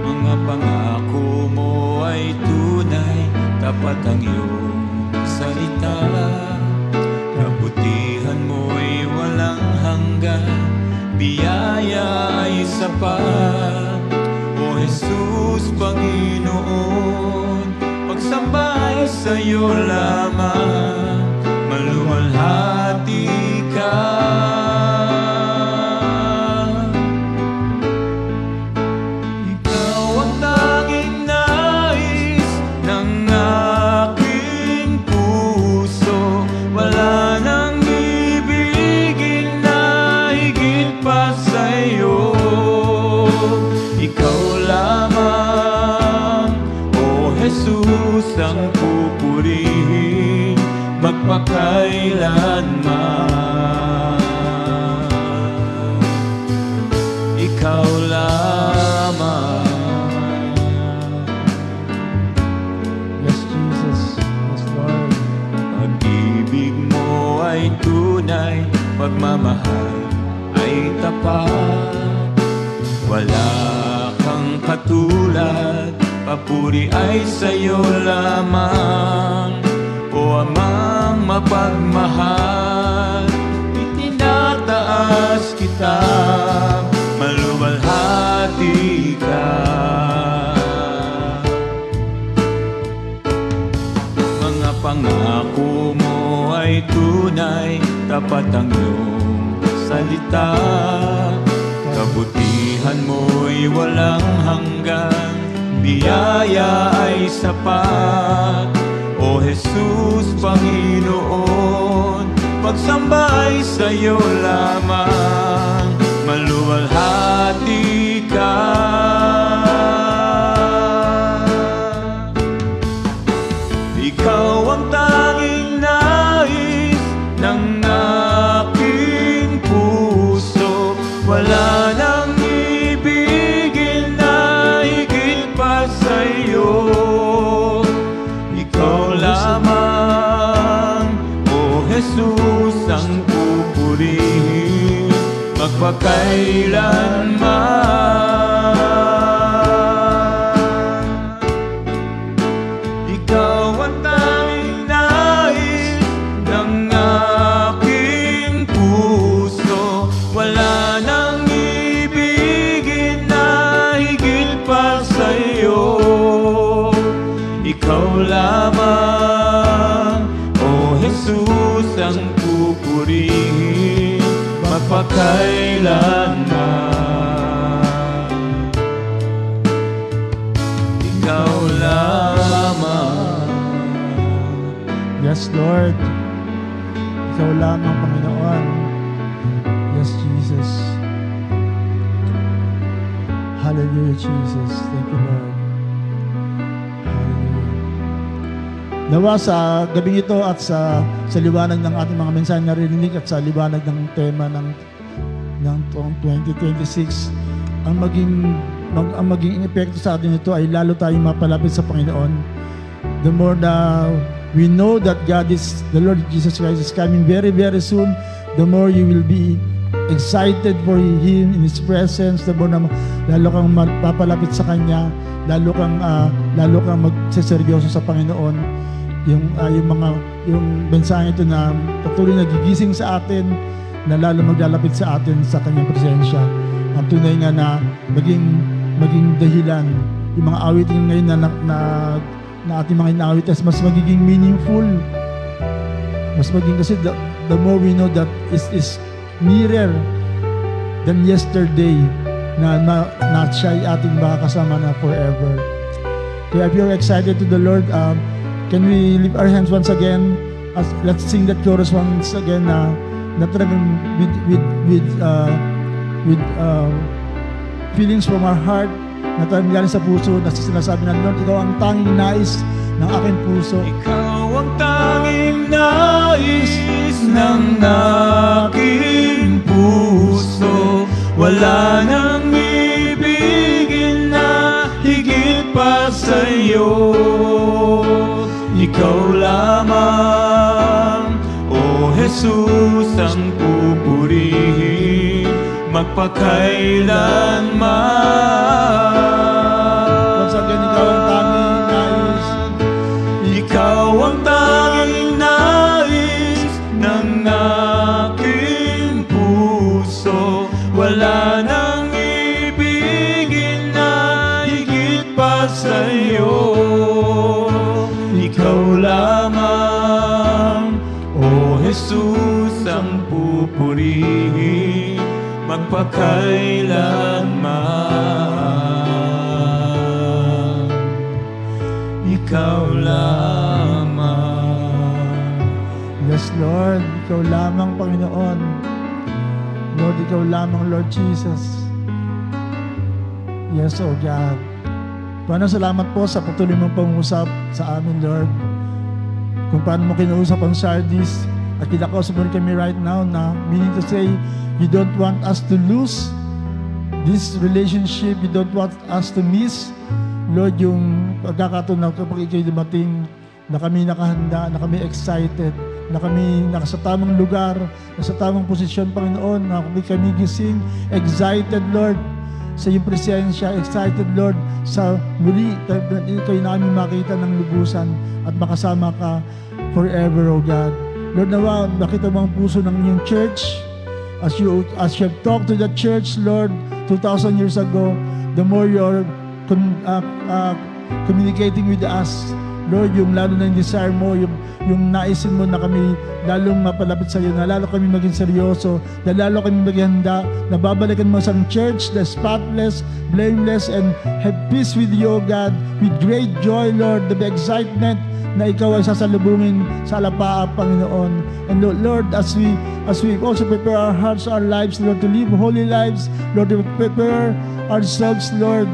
Mga pangako mo ay tunay, tapat ang iyong salita. Kabutihan mo'y walang hanggan, biyaya ay sapat. O Jesus, Panginoon, pagsambay sa'yo lamang, maluwalhati ka. Ikaw ang tanging nais ng aking puso, wala nang ibigin na higit pa sa'yo. Ikaw lamang, O Jesus, ang pupurihin magpakailanman. Ikaw lamang. Yes, Jesus. Yes, Lord. Pag-ibig mo ay tunay, pagmamahal ay tapat. Wala kang katulad, papuri ay sa'yo lamang. O Amang mapagmahal, itinataas kita, maluwalhati ka. Mga pangako mo ay tunay, tapat ang iyong salita. Kabutihan mo'y walang hanggan, biyaya ay sapat. O Jesus, Panginoon, pagsambay sa'yo lamang, maluwalhati ka. Ikaw ang tanging nais ng aking puso, wala nang ibigin na higit pa sa'yo. Ikaw lamang, O Jesus, ang pupurihin magpakailanman. Ikaw ang tanging nais ng aking puso, wala nang ibigin na higit pa sa'yo. Ikaw lamang, O Jesus, ang pupurihin magpakailanman. Ikaw lamang. Yes, Lord. Ikaw lamang, Panginoon. Yes, Jesus. Hallelujah, Jesus. Thank you, Lord. Hallelujah. Nawa sa gabing ito at sa liwanag ng ating mga mensahe na narinig at sa liwanag ng tema ng 2026, ang maging epekto sa atin ito ay lalo tayong mapalapit sa Panginoon. The more na we know that the Lord Jesus Christ is coming very, very soon. The more you will be excited for Him in His presence, the more na lalo kang magpapalapit sa Kanya, lalo kang magseseryoso sa Panginoon. Yung mensahe ito na patuloy na gigising sa atin, na lalo maglalapit sa atin sa Kanyang presensya. Ang tunay nga na maging dahilan yung mga awitin ngayon na ating mga inaawit as mas magiging meaningful. Mas maging kasi the more we know that is nearer than yesterday na siya ay ating makakasama na forever. Kaya if you're excited to the Lord, can we lift our hands once again? Let's sing that chorus once again na talagang with feelings from our heart na talagang galing sa puso na sinasabi na, Lord, Ikaw ang tanging nais ng aking puso. Ikaw ang tanging nais ng aking puso. Wala nang ibigin na higit pa sa'yo. Ikaw lamang, O Jesus, ang pupurihin magpakailanman. Once again, Ikaw ang tanging nais. Ikaw ang tanging nais ng aking puso. Wala nang ibigin na higit pa sa'yo. Ikaw lamang, O Jesus, ang pupurihin magpakailanman. Ikaw lamang. Yes, Lord. Ikaw lamang, Panginoon. Lord, Ikaw lamang, Lord Jesus. Yes, oh God. Panginoon, salamat po sa patuloy mong pangusap sa amin, Lord. Kung paano mo kinausap ang Sardis at kinakausap mo rin kami right now na meaning to say, you don't want us to lose this relationship. You don't want us to miss, Lord, yung pagkakataon na kapag ikaw'y dumating, na kami nakahanda, na kami excited, na kami nasa tamang lugar, nasa tamang posisyon, Panginoon, na kami gising, excited, Lord, sa iyong presensya, excited, Lord, sa muli, kayo namin makita ng lubusan at makasama ka forever, O God. Lord, nawa, nakita mo ang puso ng iyong church, as you have talked to the church, Lord, 2,000 years ago, the more you're communicating with us, Lord, yung lalo na yung desire mo, yung naisin mo na kami lalong mapalapit sa iyo, na lalo kami maging seryoso, na lalo kami maging handa, na babalikan mo sa church na spotless, blameless, and have peace with you, O God, with great joy, Lord, the excitement na ikaw ay sasalubungin sa alapaap, Panginoon. And Lord, as we also prepare our hearts, our lives, Lord, to live holy lives, Lord, to prepare ourselves, Lord,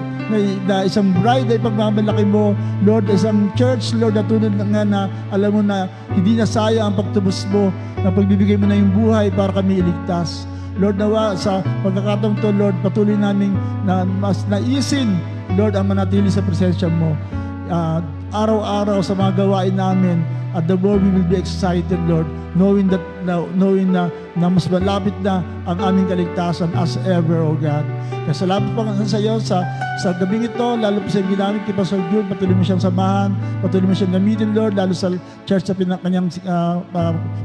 na isang bride ay pagmamalaki mo, Lord, isang church, Lord, na tunod nga na alam mo na hindi na sayang ang pagtubos mo, na pagbibigay mo na yung buhay para kami iligtas. Lord, nawa sa pagkakataong to, Lord, patuloy namin na mas naisin, Lord, ang manatili sa presensya mo. Araw-araw sa mga gawain namin, at the more we will be excited, Lord, knowing na mas malapit na ang aming kaligtasan as ever, O God. Kaya salamat po sa iyo sa gabing ito, lalo po sa ginamit kay Pastor June, patuloy mo siyang samahan, patuloy mo siyang gamitin, Lord, lalo sa church na kanyang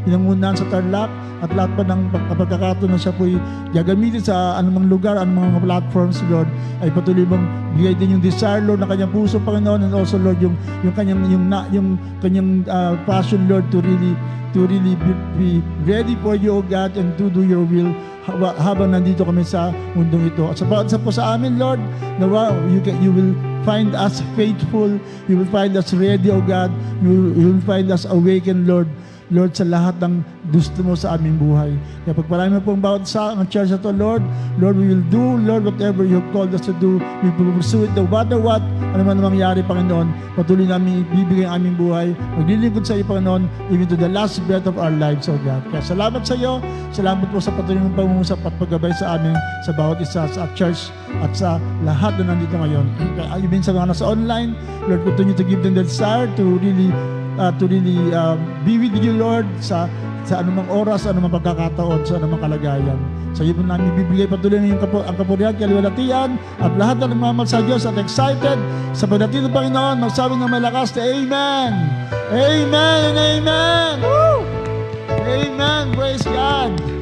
pinangunahan sa Tarlac, at lahat pa ng pagkakataon na siya po'y gagamitin sa anumang lugar, anumang mga platforms, Lord, ay patuloy mong bigay din yung desire, Lord, na kanyang puso, Panginoon, and also, Lord, yung kanyang passion, Lord, to really be ready for you, O God, and to do your will habang nandito kami sa mundong ito. At sa po sa amin, Lord, na you will find us faithful, you will find us ready, O God, you will find us awakened, Lord, sa lahat ng gusto mo sa aming buhay. Kaya pagpalain mo pong bawat sa ang church na to, Lord, we will do, Lord, whatever you have called us to do. We will pursue it no matter what, ano man mangyari, Panginoon. Patuloy namin ibibigay ang aming buhay. Maglilingkod sa iyo, Panginoon, even to the last breath of our lives, O God. Kaya salamat sa iyo. Salamat po sa patuloy mong pangungusap at paggabay sa amin, sa bawat isa, sa church, at sa lahat na nandito ngayon. Kaya even sa mga nasa online, Lord, continue to give them the desire to really to really be with you, Lord, sa anumang oras, anumang pagkakataon, sa anumang kalagayan. Sa iyo po namin bibigay patuloy na ang kapurihan, kaluwalhatian, at lahat na nagmamahal sa Diyos at excited sa pagdating ng Panginoon, magsabi ng malakas na Amen! Amen and Amen! Woo! Amen! Praise God!